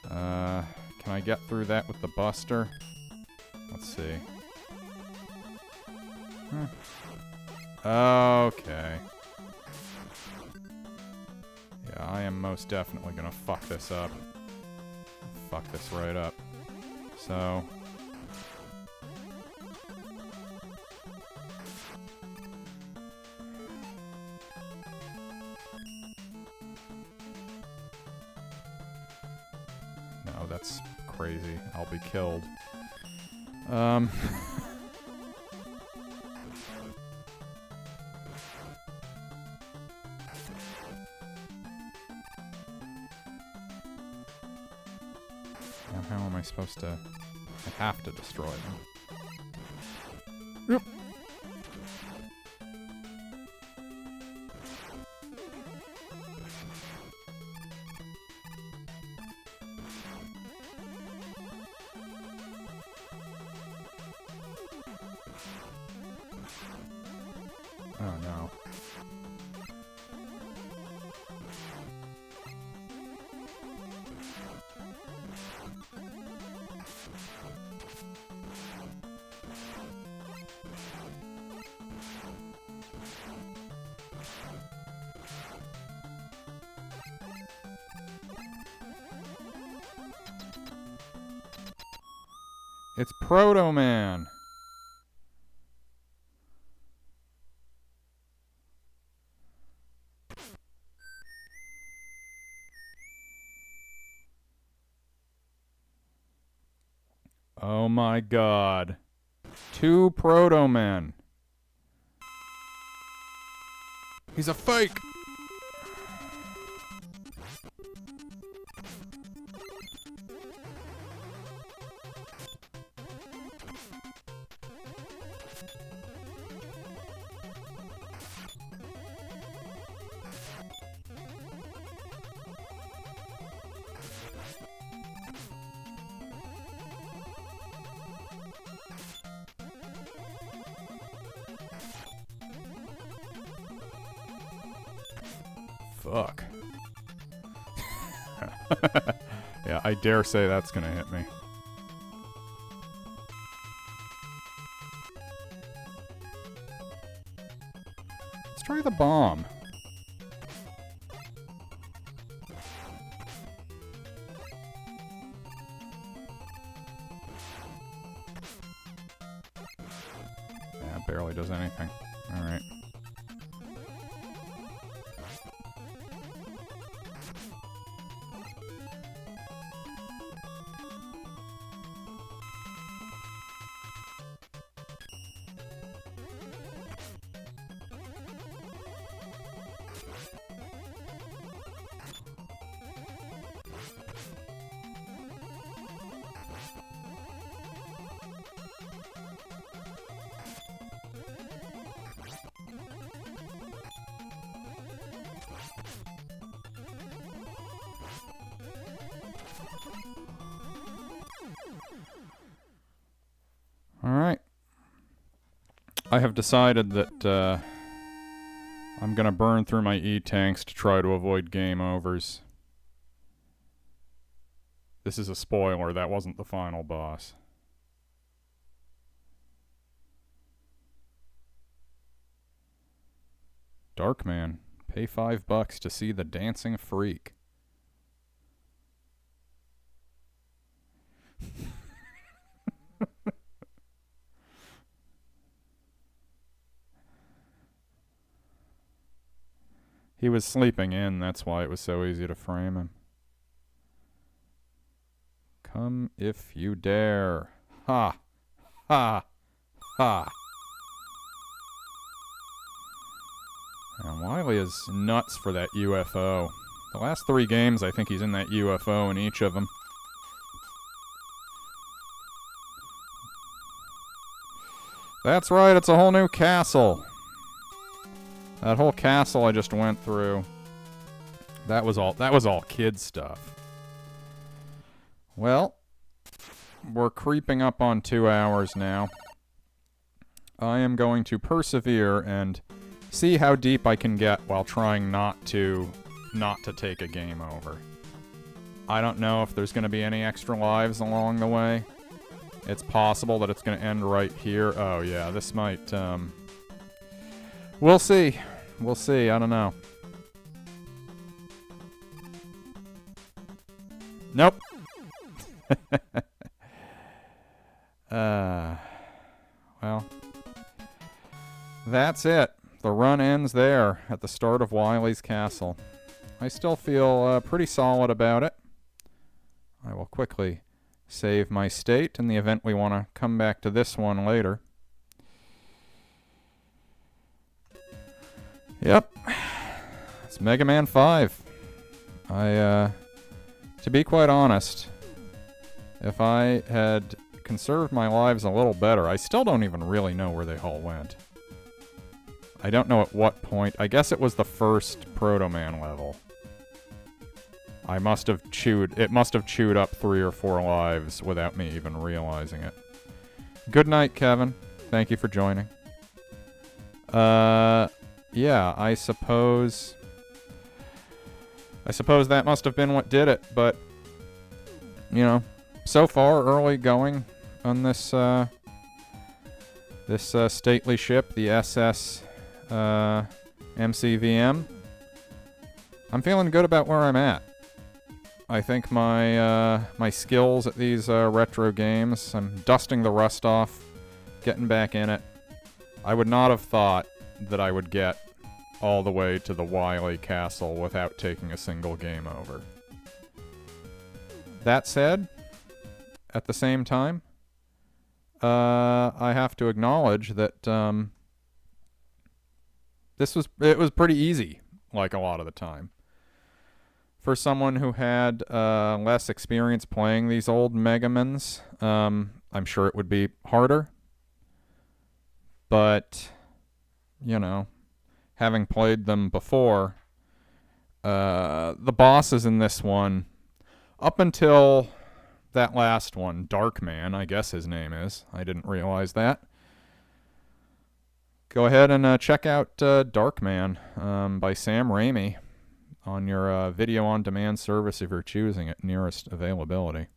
Can I get through that with the Buster? Let's see. Okay. Yeah, I am most definitely going to fuck this up. Fuck this right up. So... No, that's crazy. I'll be killed. Now how am I supposed to... I have to destroy them. Yep. Oh no. It's Proto Man. Oh my god. 2 Proto Men. He's a fake. Fuck. Yeah, I dare say that's gonna hit me. Let's try the bomb. Yeah, it barely does anything. Alright. Alright. I have decided that I'm going to burn through my E-tanks to try to avoid game overs. This is a spoiler, that wasn't the final boss. Darkman. Pay $5 to see the dancing freak. He was sleeping in, that's why it was so easy to frame him. Come if you dare. Ha! Ha! Ha! And Wily is nuts for that UFO. The last 3 games, I think he's in that UFO in each of them. That's right, it's a whole new castle. That whole castle I just went through, that was all kid stuff. Well, we're creeping up on 2 hours now. I am going to persevere and see how deep I can get while trying not to take a game over. I don't know if there's going to be any extra lives along the way. It's possible that it's going to end right here. Oh yeah, this might, we'll see. We'll see, I don't know. Nope. Well, that's it. The run ends there at the start of Wily's Castle. I still feel pretty solid about it. I will quickly save my state in the event we want to come back to this one later. Yep. It's Mega Man 5. To be quite honest, if I had conserved my lives a little better, I still don't even really know where they all went. I don't know at what point. I guess it was the first Proto Man level. It must have chewed up 3 or 4 lives without me even realizing it. Good night, Kevin. Thank you for joining. Yeah, I suppose that must have been what did it, but you know, so far early going on this stately ship, the SS MCVM. I'm feeling good about where I'm at. I think my skills at these retro games, I'm dusting the rust off, getting back in it. I would not have thought that I would get all the way to the Wily Castle without taking a single game over. That said, at the same time, I have to acknowledge that it was pretty easy, like a lot of the time. For someone who had less experience playing these old Megamans, I'm sure it would be harder. But, you know, having played them before, the bosses in this one, up until that last one, Darkman, I guess his name is. I didn't realize that. Go ahead and check out Darkman by Sam Raimi on your video-on-demand service if you're choosing it, nearest availability.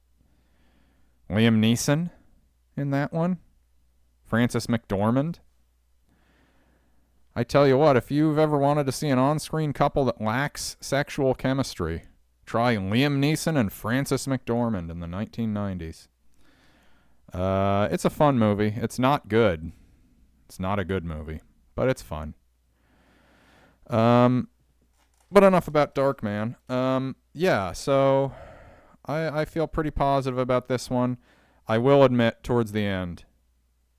Liam Neeson in that one. Frances McDormand. I tell you what, if you've ever wanted to see an on-screen couple that lacks sexual chemistry, try Liam Neeson and Frances McDormand in the 1990s. It's a fun movie. It's not good. It's not a good movie, but it's fun. But enough about Darkman. Yeah, so I feel pretty positive about this one. I will admit, towards the end,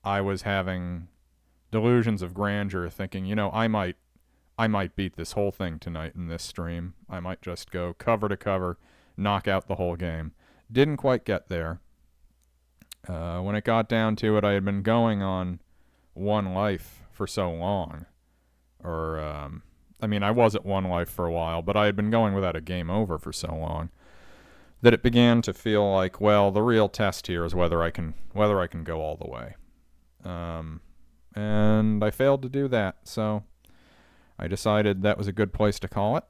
I was having delusions of grandeur, thinking, you know, I might beat this whole thing tonight in this stream. I might just go cover to cover, knock out the whole game. Didn't quite get there. When it got down to it, I had been going on 1 life for so long. I was at 1 life for a while, but I had been going without a game over for so long that it began to feel like, well, the real test here is whether I can go all the way. And I failed to do that, so I decided that was a good place to call it.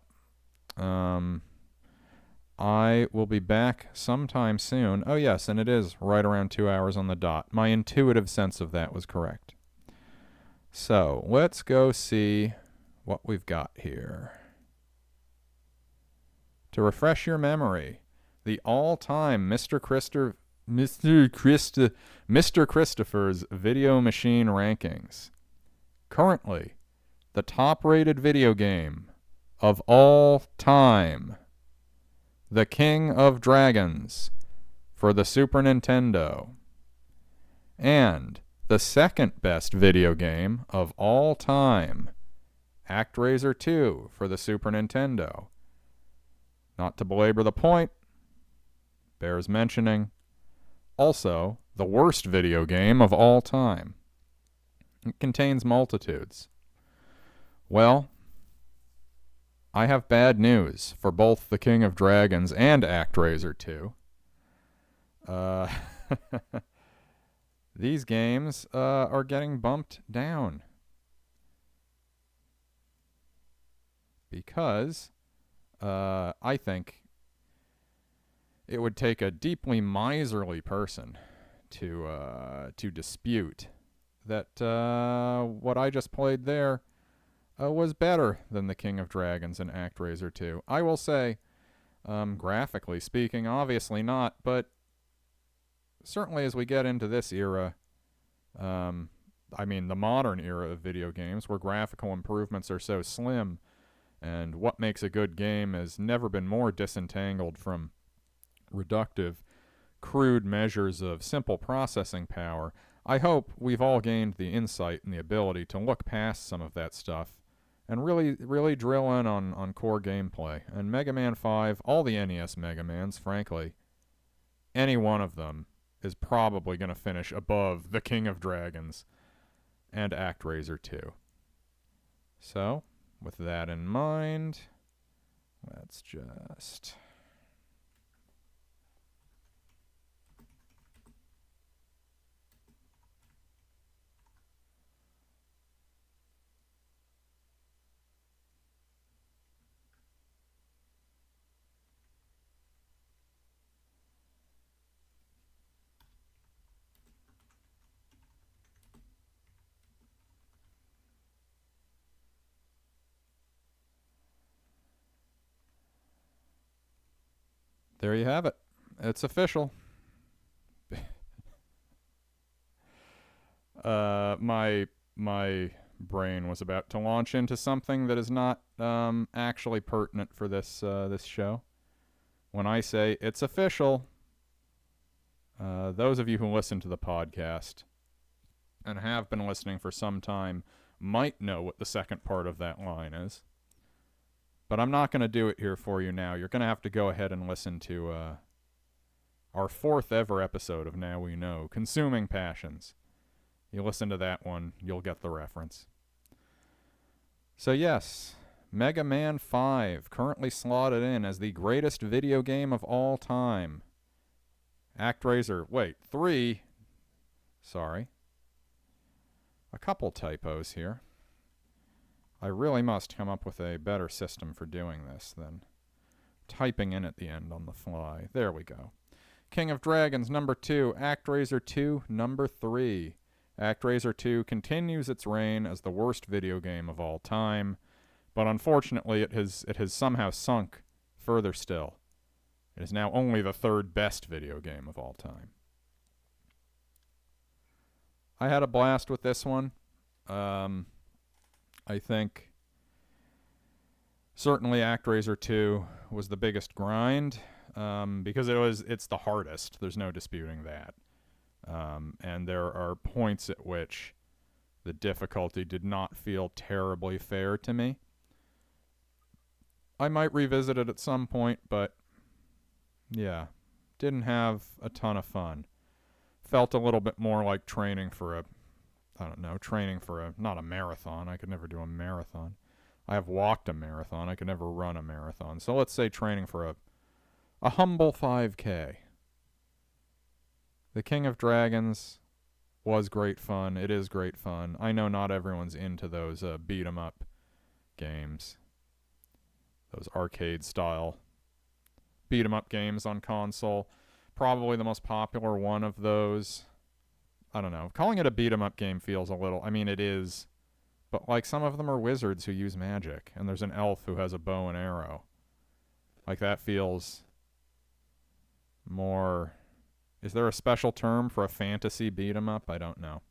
I will be back sometime soon. Oh yes, and it is right around 2 hours on the dot. My intuitive sense of that was correct. So, let's go see what we've got here. To refresh your memory, the all-time Mr. Christopher's Video Machine rankings. Currently, the top-rated video game of all time, The King of Dragons for the Super Nintendo, and the second best video game of all time, ActRaiser 2 for the Super Nintendo. Not to belabor the point, bears mentioning, also the worst video game of all time. It contains multitudes. Well, I have bad news for both The King of Dragons and ActRaiser 2. These games are getting bumped down. Because I think it would take a deeply miserly person to dispute that what I just played there was better than The King of Dragons and ActRaiser 2. I will say, graphically speaking, obviously not, but certainly as we get into this era, I mean the modern era of video games where graphical improvements are so slim, and what makes a good game has never been more disentangled from reductive, crude measures of simple processing power. I hope we've all gained the insight and the ability to look past some of that stuff and really drill in on core gameplay. And Mega Man 5, all the NES Mega Mans, frankly, any one of them is probably going to finish above The King of Dragons and ActRaiser 2. So, with that in mind, let's just... There you have it. It's official. My brain was about to launch into something that is not actually pertinent for this show. When I say it's official, those of you who listen to the podcast and have been listening for some time might know what the second part of that line is. But I'm not going to do it here for you now. You're going to have to go ahead and listen to our 4th ever episode of Now We Know, Consuming Passions. You listen to that one, you'll get the reference. So yes, Mega Man 5, currently slotted in as the greatest video game of all time. ActRaiser, 3. Sorry. A couple typos here. I really must come up with a better system for doing this than typing in at the end on the fly. There we go. King of Dragons, number 2. ActRaiser 2, number 3. ActRaiser 2 continues its reign as the worst video game of all time, but unfortunately it has somehow sunk further still. It is now only the 3rd best video game of all time. I had a blast with this one. I think certainly ActRaiser 2 was the biggest grind because it's the hardest. There's no disputing that. And there are points at which the difficulty did not feel terribly fair to me. I might revisit it at some point, but yeah, didn't have a ton of fun. Felt a little bit more like training for not a marathon. I could never do a marathon. I have walked a marathon. I could never run a marathon. So let's say training for a humble 5K. The King of Dragons was great fun. It is great fun. I know not everyone's into those beat-em-up games. Those arcade-style beat-em-up games on console. Probably the most popular one of those. I don't know. Calling it a beat-em-up game feels a little... I mean, it is But, like, some of them are wizards who use magic, and there's an elf who has a bow and arrow. Like, that feels more... Is there a special term for a fantasy beat-em-up? I don't know.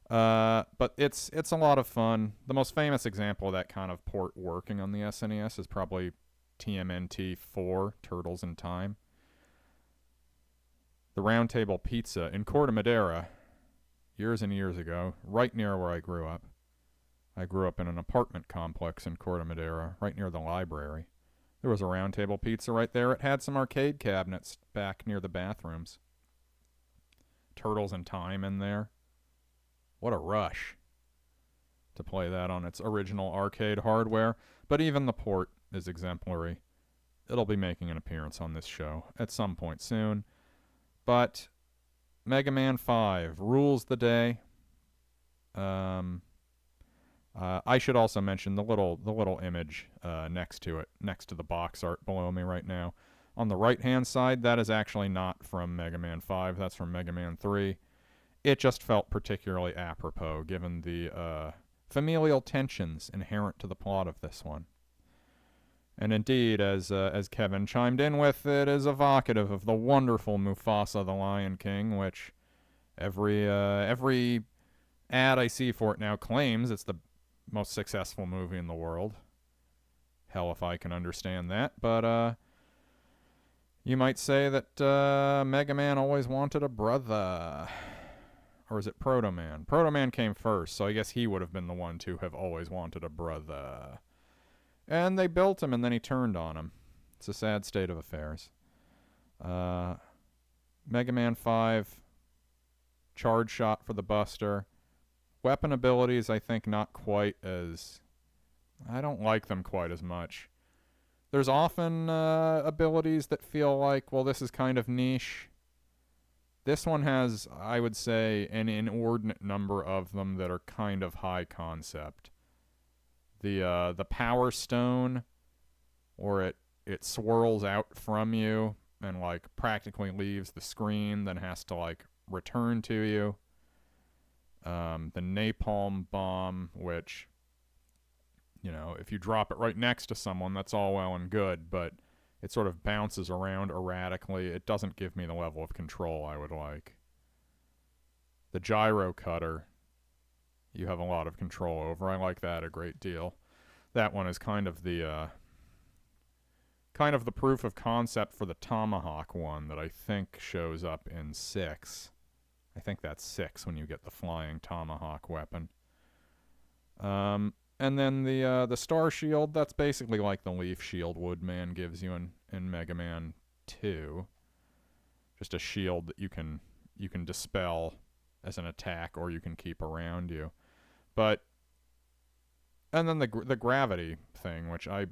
But it's a lot of fun. The most famous example of that kind of port working on the SNES is probably TMNT 4, Turtles in Time. The Round Table Pizza in Corte Madera, years and years ago, right near where I grew up. I grew up in an apartment complex in Corte Madera, right near the library. There was a Round Table Pizza right there. It had some arcade cabinets back near the bathrooms. Turtles in Time in there. What a rush to play that on its original arcade hardware. But even the port is exemplary. It'll be making an appearance on this show at some point soon. But Mega Man 5 rules the day. I should also mention the little image next to it, next to the box art below me right now. On the right-hand side, that is actually not from Mega Man 5. That's from Mega Man 3. It just felt particularly apropos, given the familial tensions inherent to the plot of this one. And indeed, as Kevin chimed in with, it is evocative of the wonderful Mufasa the Lion King, which every ad I see for it now claims it's the most successful movie in the world. Hell if I can understand that, but you might say that Mega Man always wanted a brother. Or is it Proto Man? Proto Man came first, so I guess he would have been the one to have always wanted a brother. And they built him, and then he turned on him. It's a sad state of affairs. Mega Man 5, charge shot for the Buster. Weapon abilities, I think, not quite as... I don't like them quite as much. There's often abilities that feel like, well, this is kind of niche. This one has, I would say, an inordinate number of them that are kind of high concept. The Power Stone, or it swirls out from you and like practically leaves the screen, then has to like return to you. The Napalm Bomb, which, you know, if you drop it right next to someone, that's all well and good, but it sort of bounces around erratically. It doesn't give me the level of control I would like. The Gyro Cutter, you have a lot of control over. I like that a great deal. That one is kind of the proof of concept for the Tomahawk one that I think shows up in 6. I think that's 6 when you get the flying Tomahawk weapon. And then the Star Shield, that's basically like the Leaf Shield Woodman gives you in Mega Man 2. Just a shield that you can dispel as an attack, or you can keep around you. But and then the gravity thing, which I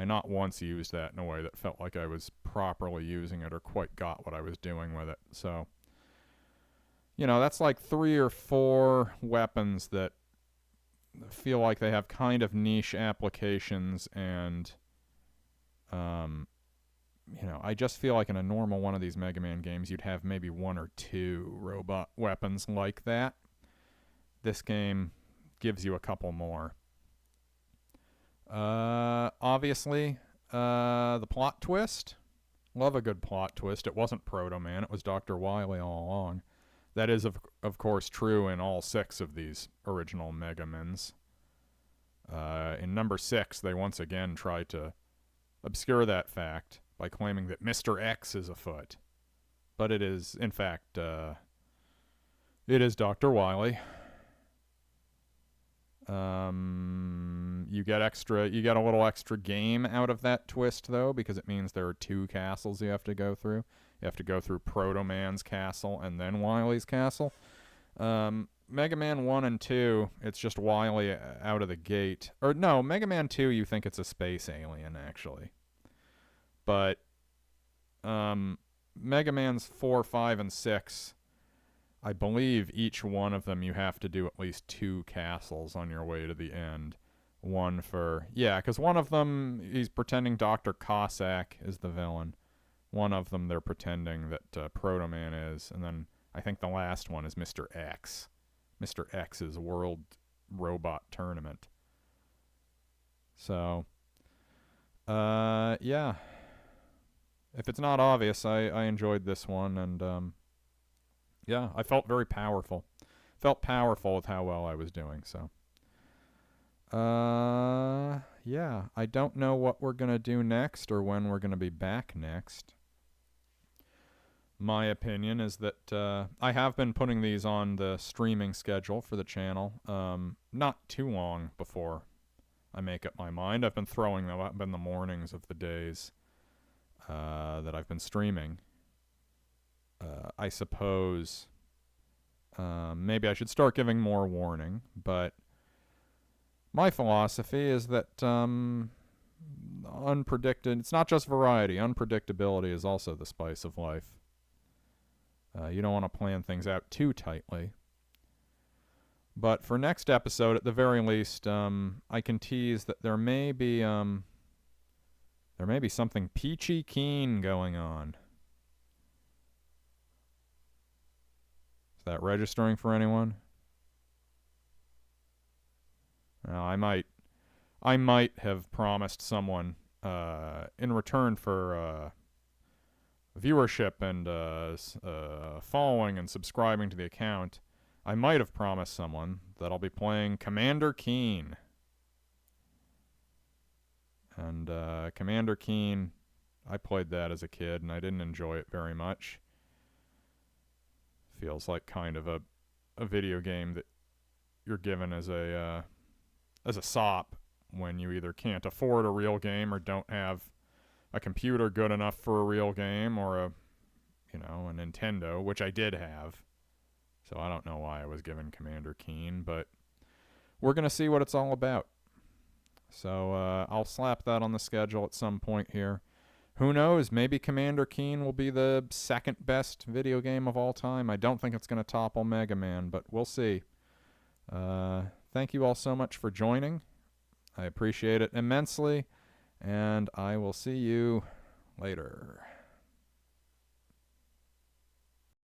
not once used that in a way that felt like I was properly using it or quite got what I was doing with it. So, you know, that's like 3 or 4 weapons that feel like they have kind of niche applications, and you know, I just feel like in a normal one of these Mega Man games you'd have maybe 1 or 2 robot weapons like that. This game gives you a couple more. Obviously, the plot twist. Love a good plot twist. It wasn't Proto Man, it was Dr. Wily all along. That is, of course, true in all 6 of these original Mega Mans. In number 6, they once again try to obscure that fact by claiming that Mr. X is afoot. But it is, in fact, it is Dr. Wily. You get a little extra game out of that twist, though, because it means there are 2 castles you have to go through. You have to go through Proto Man's castle and then Wily's castle. Mega Man 1 and 2, it's just Wily out of the gate. Or no, Mega Man 2, you think it's a space alien, actually. But Mega Man's 4, 5, and 6, I believe each one of them you have to do at least 2 castles on your way to the end. One for... Yeah, because one of them, he's pretending Dr. Cossack is the villain. One of them they're pretending that Proto Man is. And then I think the last one is Mr. X. Mr. X's World Robot Tournament. So, yeah. If it's not obvious, I enjoyed this one, and yeah, I felt very powerful. Felt powerful with how well I was doing, so. Yeah, I don't know what we're going to do next or when we're going to be back next. My opinion is that I have been putting these on the streaming schedule for the channel not too long before I make up my mind. I've been throwing them up in the mornings of the days that I've been streaming. I suppose maybe I should start giving more warning, but my philosophy is that it's not just variety. Unpredictability is also the spice of life. You don't want to plan things out too tightly. But for next episode, at the very least, I can tease that there may be something peachy keen going on. Is that registering for anyone? Well, I might have promised someone in return for viewership and following and subscribing to the account, I might have promised someone that I'll be playing Commander Keen. And Commander Keen, I played that as a kid, and I didn't enjoy it very much. Feels like kind of a video game that you're given as a sop when you either can't afford a real game or don't have a computer good enough for a real game, or a Nintendo, which I did have. So I don't know why I was given Commander Keen, but we're going to see what it's all about. So I'll slap that on the schedule at some point here. Who knows? Maybe Commander Keen will be the second best video game of all time. I don't think it's going to topple Mega Man, but we'll see. Thank you all so much for joining. I appreciate it immensely. And I will see you later.